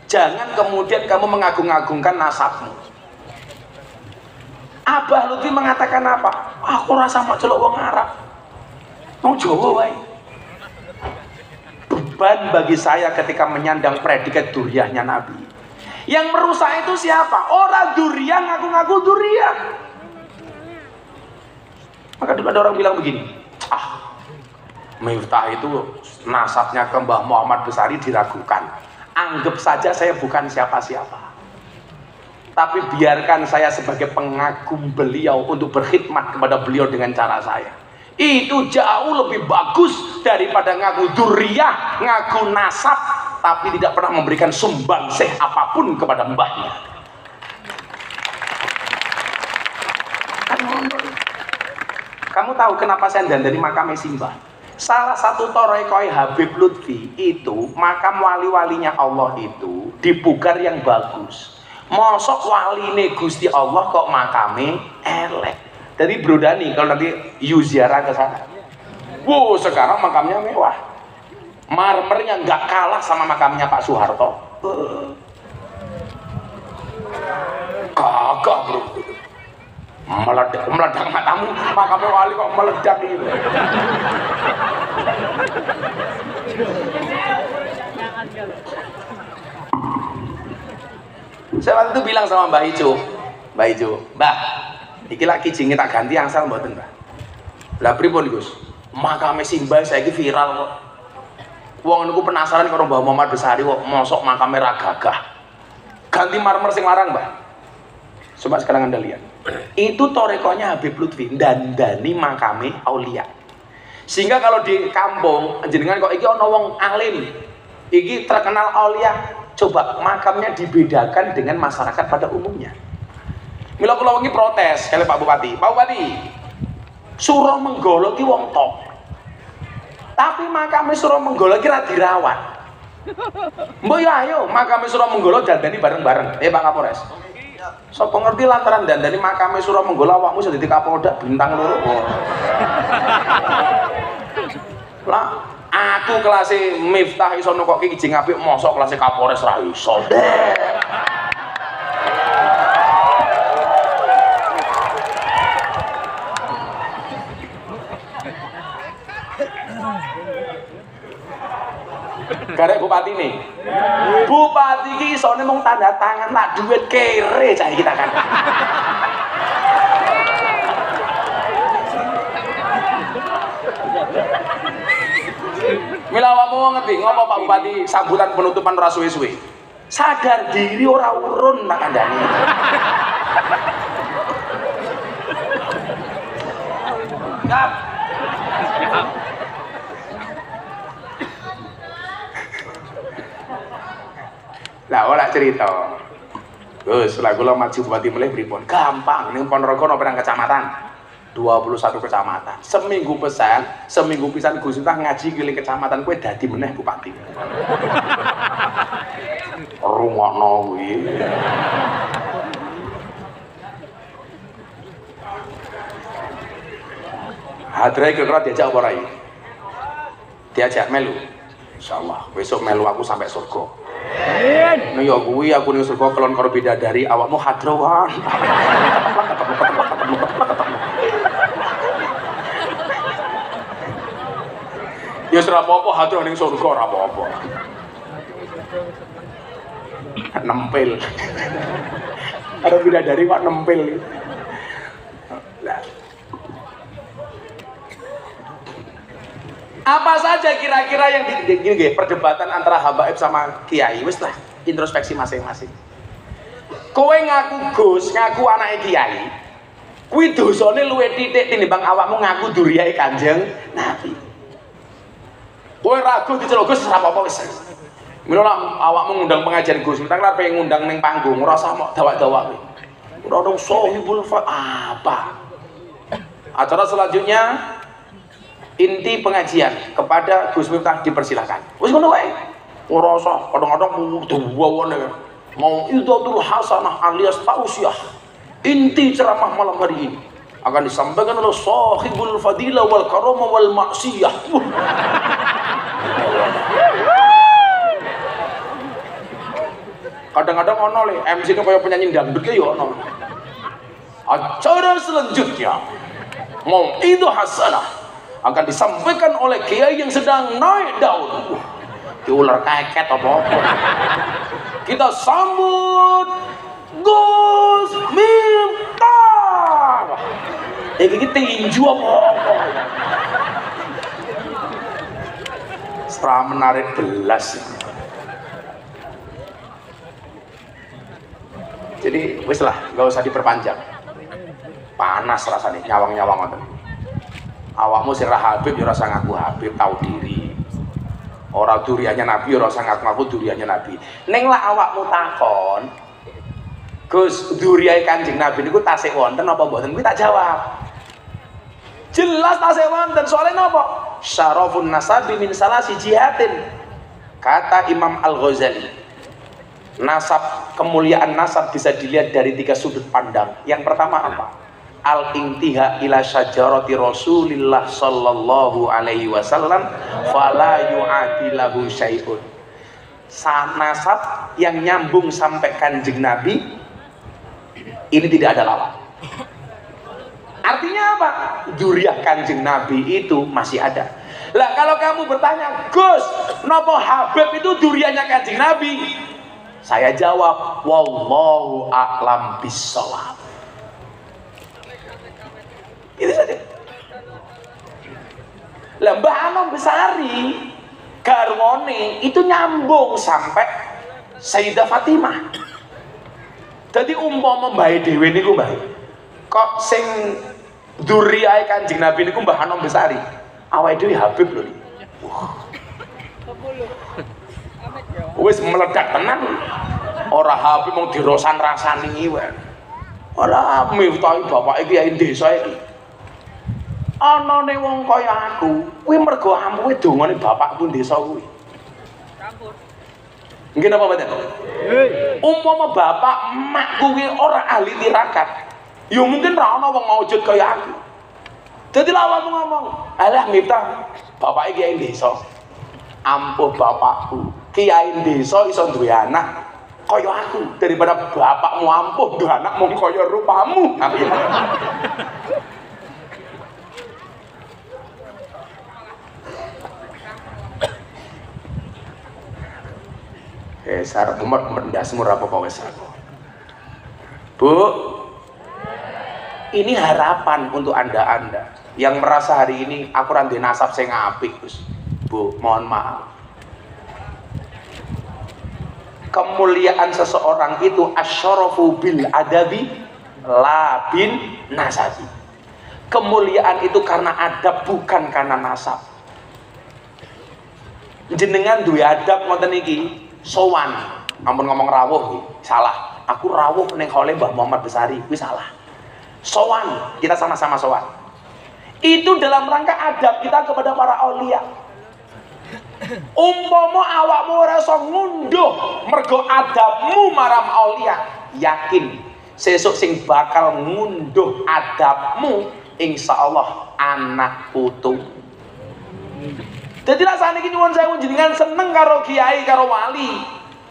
Jangan kemudian kamu mengagung-agungkan nasabmu. Abah Lutfi mengatakan apa? Aku rasa mak celuk wong Arab. Wong Jawa wae. Beban bagi saya ketika menyandang predikat duriyahnya Nabi. Yang merusak itu siapa? Orang duriyah ngaku-ngaku duriyah. Maka dulu ada orang bilang begini, Miftah itu nasabnya ke Mbah Muhammad Besari diragukan. Anggap saja saya bukan siapa-siapa. Tapi biarkan saya sebagai pengagum beliau untuk berkhidmat kepada beliau dengan cara saya. Itu jauh lebih bagus daripada ngaku duriyah, ngaku nasab, tapi tidak pernah memberikan sumbangsih apapun kepada mbahnya. Kamu tahu kenapa saya dandani makam Simbah? Salah satu torekoi Habib Lutfi itu makam wali-walinya Allah itu dipugar yang bagus. Mosok waline Gusti Allah kok makame elek. Jadi brodani kalau nanti ziarah ke sana. Wow, sekarang makamnya mewah. Marmernya nggak kalah sama makamnya Pak Soeharto. Kagak bro. Meledak matamu, makamnya wali kok meledak gitu. Saya waktu itu bilang sama Mbah Ijo, Mbah, iki lagi jinge tak ganti angsal mboten, Mbah. Lah pripun Gus? Makame Simbah saiki viral kok. Wong niku penasaran karo Mbah Muhammad Besari kok mosok makame ra gagah. Ganti marmer sing larang, Mbah. Coba sekarang Anda lihat. Itu torekonya Habib Lutfi dandani makame aulia. Sehingga kalau di kampung jenengan kok iki ana wong alim, iki terkenal aulia, coba makamnya dibedakan dengan masyarakat pada umumnya. Mila kula wingi protes kali Pak Bupati. Pak Bupati, Suro Menggolo ki wong top. Tapi makame Suro Menggolo ki ra dirawat. Mbok yo ayo makame Suro Menggolo dandani bareng-bareng. Pak Kapolres. Sapa ngerti lantaran dandani makame Suro Menggolo awakmu iso dadi Kapolda bintang loro. Lah, aku kelas Miftah iso nukoki kijing apik, mosok kelas Kapolres ra iso. Garek bupati nih. Bupati ki isone mung tanda tangan nak duit kere cah kita kan. Mila awakmu ngerti ngopo Pak Bupati sambutan penutupan ora suwe-suwe. Sadar diri ora urun nak kandhani. Ngap. Lah ora cerita. Gus, lah kula maju bupati mulai pripun? Gampang, ning Ponorogo ana pirang kecamatan? 21 kecamatan. Seminggu pisan Gus Miftah ngaji keliling kecamatan kowe dadi meneh bupati. rungokno kuwi. Hadrai kira-kira diajak apa rai? Diajak melu. Insyaallah besok melu aku sampai surga. Amin. Nah ya kuwi aku ning surga kelon karo bidadari awakmu hadrawan. Ya ora apa-apa hadroh ning surga ora apa-apa. Nempel. Karo bidadari kok nempel. Nah. Apa saja kira-kira yang gini perdebatan antara habaib sama kiai, wis lah introspeksi masing-masing. Kowe ngaku Gus, ngaku anake kiai, kuwi dosane luwih titik tinimbang awakmu ngaku duriyae Kanjeng Nabi. Kowe ragu diceluk Gus ora apa-apa wis. Mila awakmu ngundang pengajian Gus, mentang arep ngundang ning panggung, ora usah mok dawak-dawak kowe. Ora ono sohibul apa. Acara selanjutnya inti pengajian kepada Gus Miftah dipersilakan. Wis ngono wae. Ora usah kadang-kadang duwawone mau idzatul hasanah alias tausiah. Inti ceramah malam hari ini akan disampaikan oleh sahibul fadilah wal karamah wal maksiyah. Kadang-kadang ono le MC-ne kaya penyanyi dangdut ya ono. Acara selanjutnya mau itu hasanah akan disampaikan oleh kiai yang sedang naik daun. Ular keket apa-apa. Kita sambut Gus Miftah. Iki tinju apa-apa. Setelah menarik belas. Jadi wis lah, nggak usah diperpanjang. Panas rasanya nyawang-nyawang ngoten. Awakmu sing ra Habib ya ora usah ngaku Habib, tahu diri. Ora duriannya Nabi ya ora usah ngaku duriannya Nabi. Ning lah awakmu takon, Gus, duriyae Kanjeng Nabi niku tasih wonten apa mboten? Kuwi tak jawab. Jelas tasih wonten, soalnya napa? Syarafun nasabi min salasi jihatin. Kata Imam Al-Ghazali, nasab, kemuliaan nasab bisa dilihat dari 3 sudut pandang. Yang pertama apa? Al-intiha ila syajarati Rasulillah sallallahu alaihi wasallam fala yu'adilahu syai'un. Nasab yang nyambung sampai Kanjeng Nabi ini tidak ada lawan. Artinya apa? Dzurriyyah Kanjeng Nabi itu masih ada. Lah kalau kamu bertanya, Gus, nopo Habib itu dzurriyyahnya Kanjeng Nabi? Saya jawab, wallahu a'lam bissawab. Itu saja. Lah Mbah Anom Besari garwane itu nyambung sampai Sayyidah Fatimah. Jadi umpama Mbah dhewe niku Mbah, kok sing dzurriyyah Kanjeng Nabi niku Mbah Anom Besari, awake dhewe Habib lho. Wis meledak tenan. Ora Habib mau dirosan-rasani wae. Ora Miftah bapake kiai desa iki. Anane wong kaya aku, kuwi mergo ampuhe dongane bapakku desa kuwi. Campur. Nggih napa mboten? Umpama bapak emak kuwi ora ahli tirakat, ya mungkin ra ana wong maujud kaya aku. Dadi lawanmu ngomong, "Alah Miftah, bapake kiai desa." Ampuh bapakku, kiai desa iso duwe anak kaya aku daripada bapakmu ampuh duwe anak mung kaya rupamu. Sarap umat mendasmu apa wes aku. Bu, ini harapan untuk anda yang merasa hari ini aku rantai nasab saya ngapik, Gus. Bu, mohon maaf. Kemuliaan seseorang itu asyarafu bil adabi la bin nasabi. Kemuliaan itu karena adab, bukan karena nasab. Jenengan duwe adab ngoten iki. Sowan, ampun ngomong rawuh salah. Aku rawuh ning khole Mbah Muhammad Besari, kuwi salah. Sowan, kita sama-sama sowan. Itu dalam rangka adab kita kepada para aulia. Umpama awakmu ora iso ngunduh mergo adabmu marang aulia, yakin sesuk sing bakal ngunduh adabmu insyaallah anak putu. Dadi rasane iki nyuwun sewu jenengan seneng karo kiai karo wali,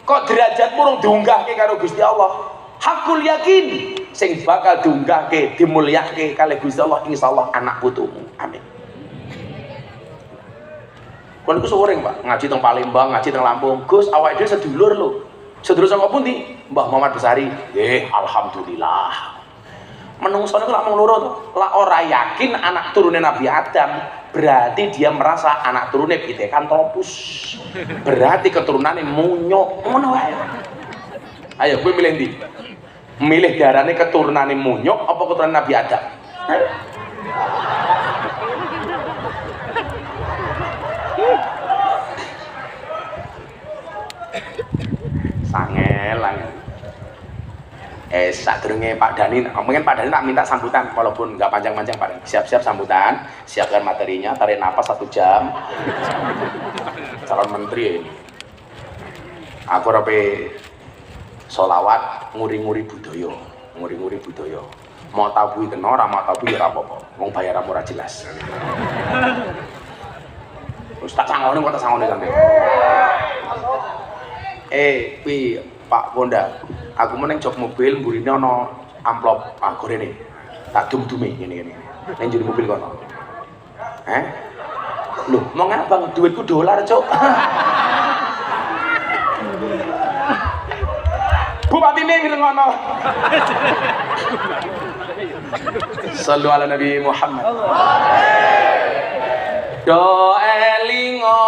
kok derajatmu rung diunggahke karo Gusti Allah. Hakul yakin sing bakal diunggahke dimulyake kalih Gusti Allah insyaallah anak putumu. Amin. Kuwi niku suwering, Pak, ngaji teng Palembang, ngaji teng Lampung. Gus, awake dhewe sedulur lho. Sedulur saka pundi? Mbah Muhammad Besari. Nggih, alhamdulillah. Menungso niku lak mung loro to. Lak ora yakin anak turune Nabi Adam, berarti dia merasa anak turune Pithecanthropus. Berarti keturunane munyuk. Ngono wae. Ayo kowe milih ndi? Milih darane keturunane munyuk apa keturunan Nabi Adam? Sangel. Sadurunge Pak Dani, mungkin Pak Dani tak minta sambutan, walaupun nggak panjang-panjang Pak Dani. Siap-siap sambutan, siapkan materinya, tarik napas 1 jam. Calon menteri ini. Aku rapi solawat, nguri-nguri budaya. Mau tabuhi kena, ora mau tabuhi ora apa-apa. Wong bayaran ora jelas. Terus tak sangone kok tak sangone sampe. Pi Pak Bonda, aku meneng jok mobil mburine ana amplop gorene. Tak dum-dume ngene. Ning jero mobil kono. Lho, mau ngabang duitku dolar, Cuk. Bupati ning ngono. Sallu ala Nabi Muhammad. Do elingo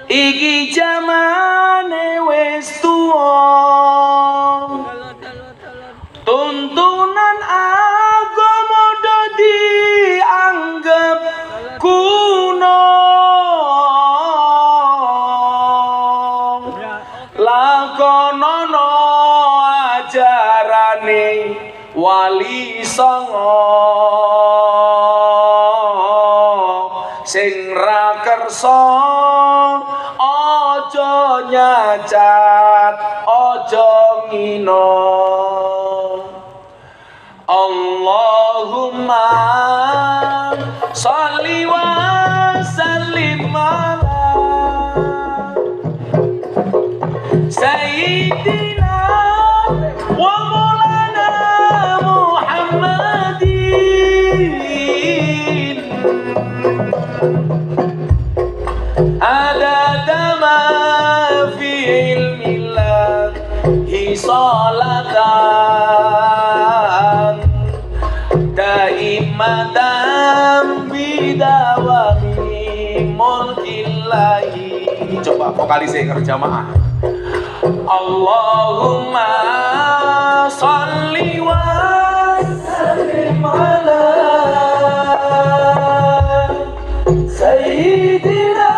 iki jamane wis tuwa, tuntunan agama do dianggep kuno, lakonono ajarane wali songo sing ra kersa aja nyacat aja ngina. Allahumma sholli wa sallim ala sayyidina wa maulana Muhammadin adada ma fi ilmillahi salatan daimatan bidawami mulkillahi. Coba vokalisnya kerjamaah. Allahumma sholli wa sallim ala sayyidina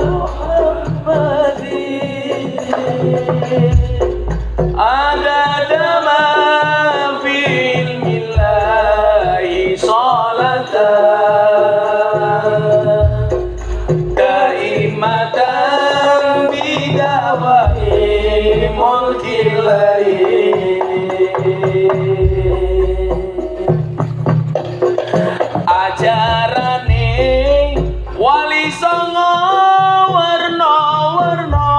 Muhammadin adada ma fi ilmillahi salatan daimatan bidawai mulkillahi. Ajarane wali songo warna-warna,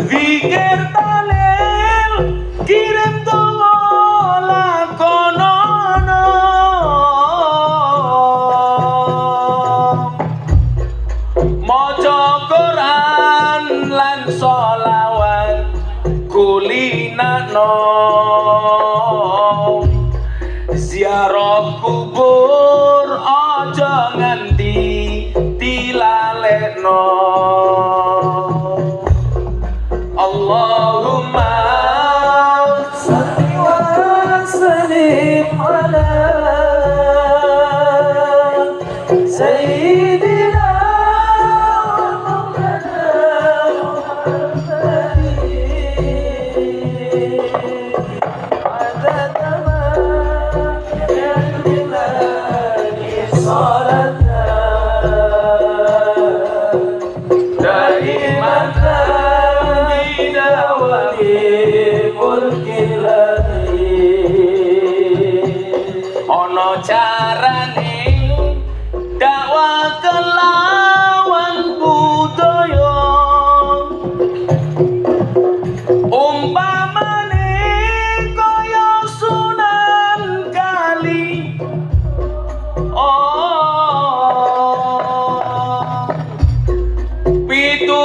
zikir talil kirim donga lakonono, maca Quran lan sholawat kulinano, ziarah kubur aja nganti dilalekno. Allahumma sholli wa sallim ala sayyidina Muhammadin adada ma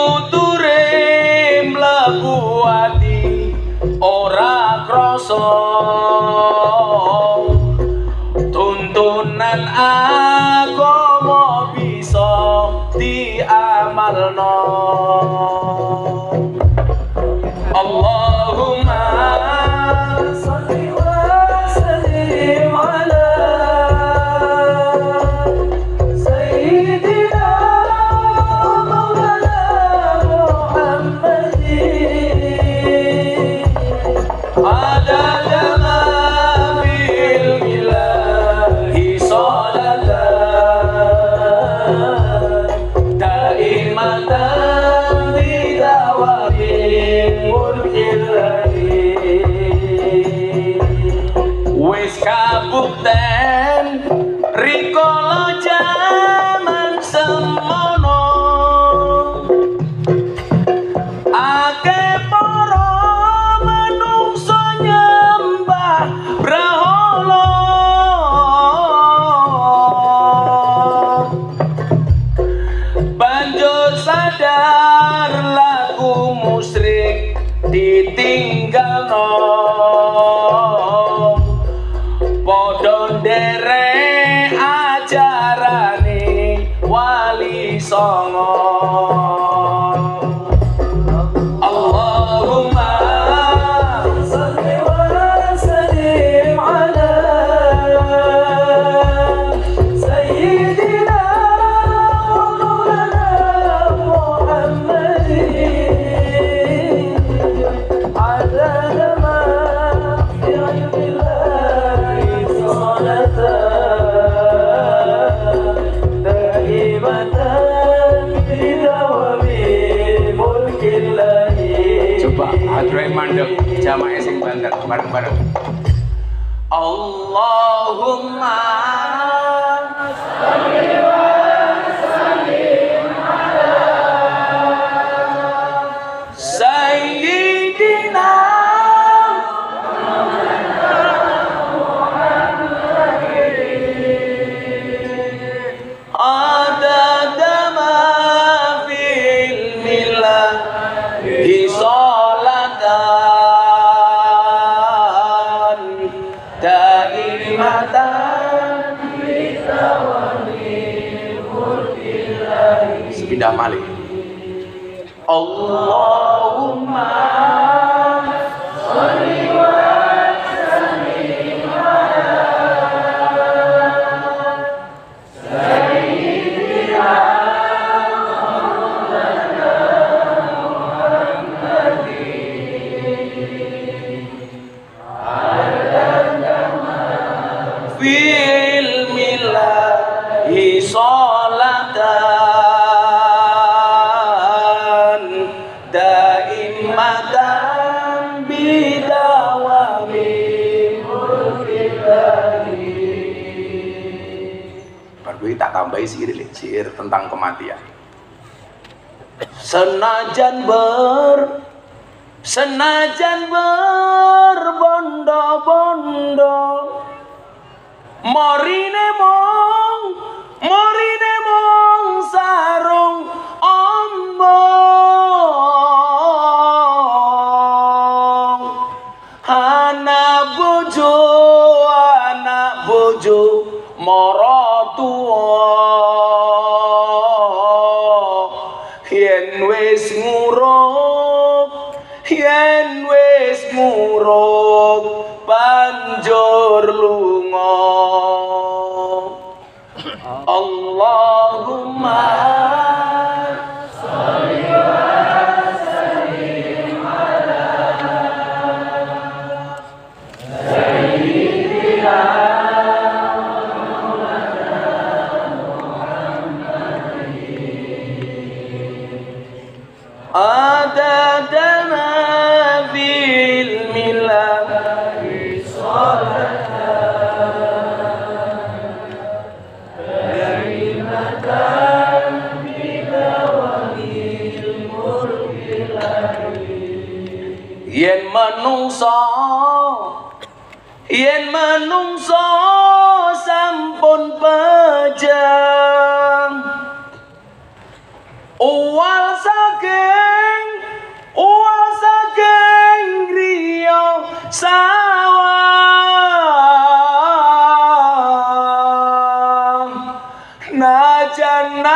tuture mlebu ati ora krasa tuntunan agama bisa diamalno. Allahumma sholli wa sallim ala sayyidina maulana Muhammadin adada ma bil ilahi sholatan daimatan bidawamin wis kabukten rikala jaman semono akeh para manungsa nyembah brahala banjur sadar laku musyrik ditinggalno padha nderek ajarane wali songo. Allahumma sholli wa sallim ala sayyidina maulana Muhammadin adada ma fi ilmillahi salatan daimatan bidawami mulkillahi. Coba hadroy mandek jamaah sing banget bareng-bareng. Allahumma sholli wa sallim ala sayyidina adada ma fil milahi sholatan daimatan bitawalil mulkillahi. Sepindah malih. Allahumma sholli wa sallim ala sayyidina maulana Muhammadin adada ma fil milahi sholatan daimatan bidawami mulkillahi. Baru tak tambahi syair tentang kematian. Senajan berbondo-bondo morine mong sarung ombong anak bojo mara tuwa yen wis nguruk banjur lunga. Allahumma sholli wa sallim ala sayyidina adada ma fil milahi sholatan daimatan bidawamil mulkillahi. Yen menungso sampun pejang uwal saking griya sawah najan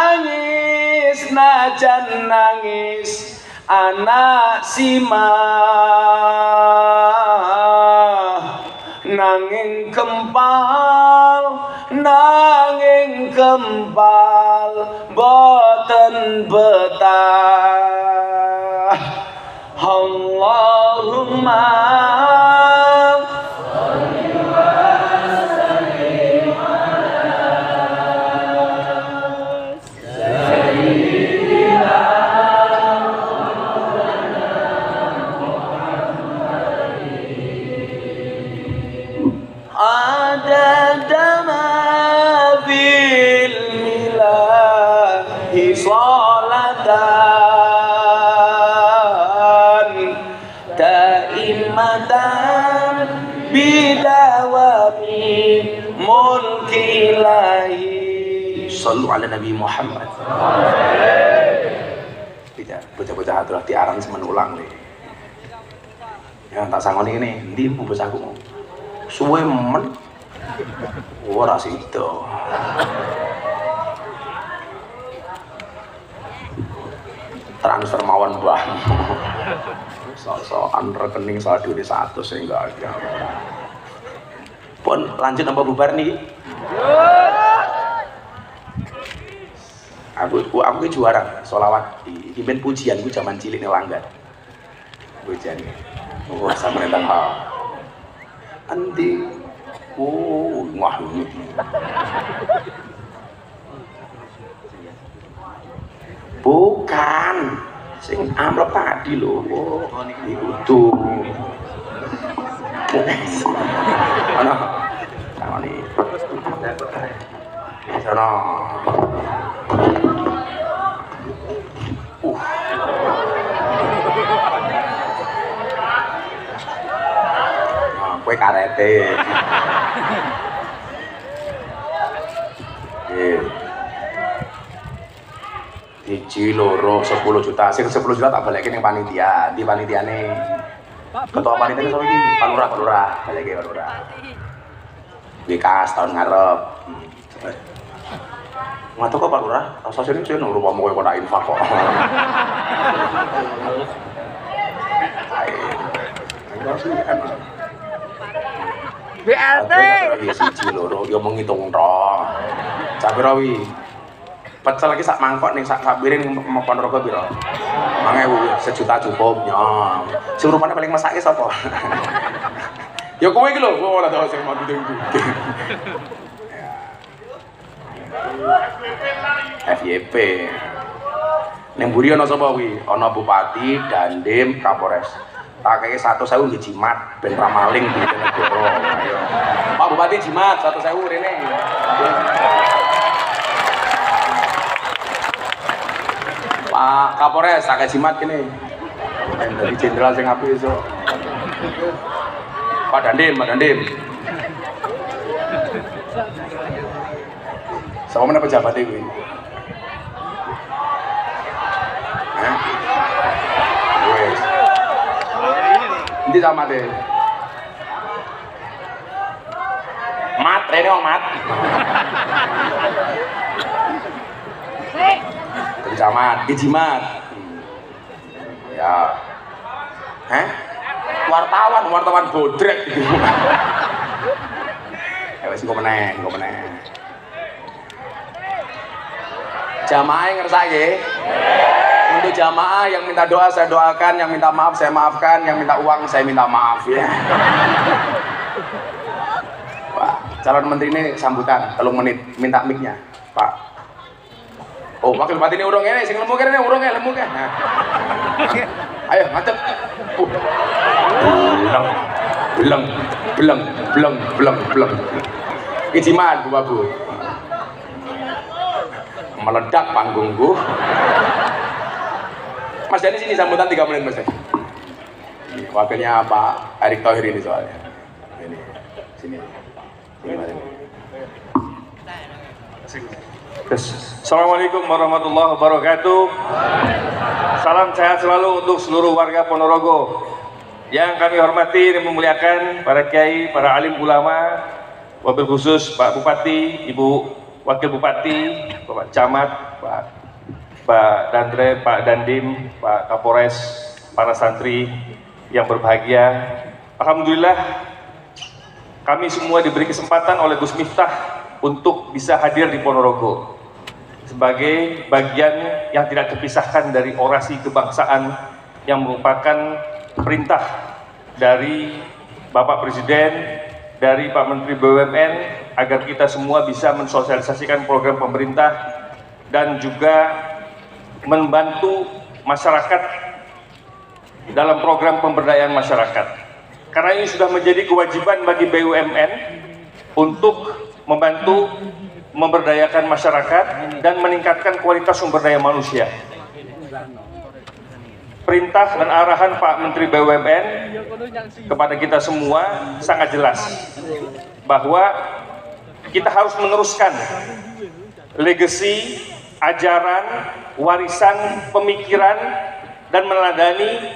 nangis anak simah nanging kempal boten betah Allahumma daimatan bidawami mulkilahi sallu ala Nabi Muhammad. Tidak, bocah-bocah atulah diarang semenulang nih. Yang tak sangoni ini, ndi bu bosahku mau suwe men ora sido. Transfer mawon mbah. Soal rekening saldo di 100 enggak ada. Pun lanjut apa bubar nih? Aku juara sholawat di ben pujian gue zaman cilik nih langgar. Pujian. Oh sama tentang hal. Andi. Oh wah ini. Bukan. Sing amplop tadi lho. Oh, itu. Ana. Ana iki. Sana. Kowe karete. Siji loro 10 juta, sing 10 juta tak balikin yang panitia, di panitiane. Ketua panitia sapa iki? Pak Lurah, balikin Pak Lurah. Wikas tahun ngarep. Ngato kok Pak Lurah, asasine sing rupamu koyo kok infak kok. BLT. Siji loro, yo menghitung tok. Capira wi. Pecel lagi sak mangkok ning sak piring mau Ponorogo piro? 5.000, sejuta cukup. Ya. Sing rupane paling mesake sapa? Ya kowe iki lho, ora tau sing mau dudung. FYP. Ning mburi ana sapa kuwi? Ana Bupati, Dandim, Kapolres. Tak kei 100.000 nggih jimat ben ra maling di negara. Ayo. Pak Bupati jimat 100.000 rene. Pak Kapolres tak jimat kene. Dari jenderal sing apik iso. Pak Dandim. Sama mana pejabat iki? Hah? Wes. Endi sama deh? Mat, rene wong mat. Camat, dijimat. Ya. Hah? Wartawan bodrek. Ya wis engko meneh. Jamaah yang ngersake. Untuk jamaah yang minta doa saya doakan, yang minta maaf saya maafkan, yang minta uang saya minta maaf ya. Pak, calon menteri ini sambutan 3 menit, minta mic-nya, Pak. Oh, wakil bupati ini urung ini, sing lemu kene urung lemu kan. Nah. Ayo, ngadep. Beleng. Ijiman, Bu Babu. Meledak panggungku. Mas Dani sini sambutan 3 menit, Mas. Wakilnya Pak Erick Thohir ini soalnya. Ini, sini. Assalamualaikum warahmatullahi wabarakatuh. Salam sehat selalu untuk seluruh warga Ponorogo. Yang kami hormati dan memuliakan para kiai, para alim ulama, wabil khusus Pak Bupati, Ibu Wakil Bupati, Bapak Camat, Pak Dandre, Pak Dandim, Pak Kapolres, para santri yang berbahagia. Alhamdulillah kami semua diberi kesempatan oleh Gus Miftah untuk bisa hadir di Ponorogo sebagai bagian yang tidak terpisahkan dari orasi kebangsaan yang merupakan perintah dari Bapak Presiden, dari Pak Menteri BUMN agar kita semua bisa mensosialisasikan program pemerintah dan juga membantu masyarakat dalam program pemberdayaan masyarakat. Karena ini sudah menjadi kewajiban bagi BUMN untuk membantu memberdayakan masyarakat dan meningkatkan kualitas sumber daya manusia. Perintah dan arahan Pak Menteri BUMN kepada kita semua sangat jelas bahwa kita harus meneruskan legasi, ajaran, warisan, pemikiran, dan meneladani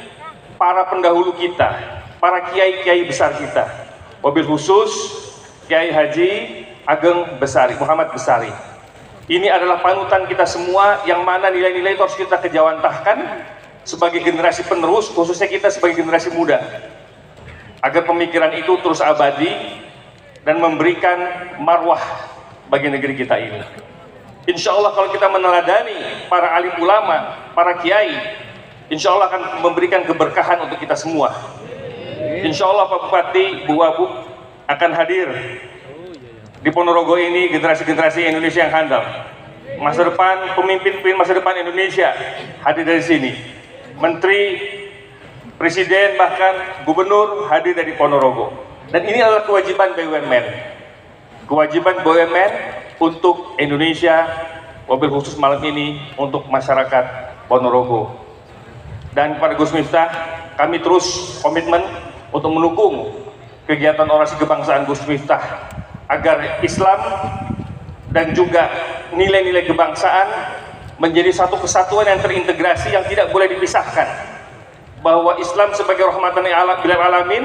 para pendahulu kita, para kiai-kiai besar kita, wabil khusus Kiai Haji Ageng Besari, Muhammad Besari. Ini adalah panutan kita semua yang mana nilai-nilai itu harus kita kejawantahkan sebagai generasi penerus, khususnya kita sebagai generasi muda, agar pemikiran itu terus abadi dan memberikan marwah bagi negeri kita ini. Insya Allah kalau kita meneladani para alim ulama, para kiai, insya Allah akan memberikan keberkahan untuk kita semua. Insya Allah Pak Bupati, Bu Wabub akan hadir di Ponorogo ini, generasi-generasi Indonesia yang handal. Masa depan, pemimpin masa depan Indonesia hadir dari sini. Menteri, Presiden, bahkan Gubernur hadir dari Ponorogo. Dan ini adalah kewajiban BUMN. Kewajiban BUMN untuk Indonesia, wabil khusus malam ini untuk masyarakat Ponorogo. Dan kepada Gus Miftah, kami terus komitmen untuk mendukung kegiatan orasi kebangsaan Gus Miftah agar Islam dan juga nilai-nilai kebangsaan menjadi satu kesatuan yang terintegrasi yang tidak boleh dipisahkan. Bahwa Islam sebagai rahmatan lil alamin,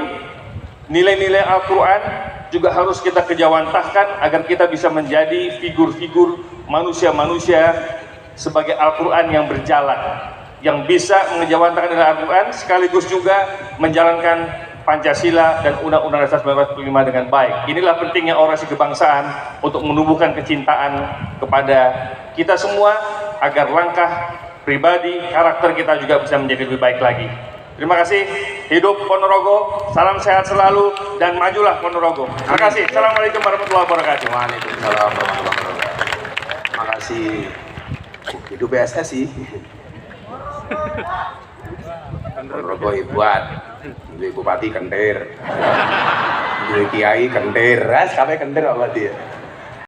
nilai-nilai Al-Quran juga harus kita kejawantahkan agar kita bisa menjadi figur-figur manusia-manusia sebagai Al-Quran yang berjalan, yang bisa mengejawantahkan dengan Al-Quran sekaligus juga menjalankan Pancasila dan Undang-Undang Dasar 1945 dengan baik. Inilah pentingnya orasi kebangsaan untuk menumbuhkan kecintaan kepada kita semua agar langkah pribadi, karakter kita juga bisa menjadi lebih baik lagi. Terima kasih. Hidup Ponorogo, salam sehat selalu dan majulah Ponorogo. Terima kasih. Assalamualaikum warahmatullahi wabarakatuh. Waalaikumsalam warahmatullahi wabarakatuh. Terima kasih. Hidup PSSI. Ponorogo buat Ibu Bupati kentir, Ibu Kiai kentir, ras kabeh kentir apa dia.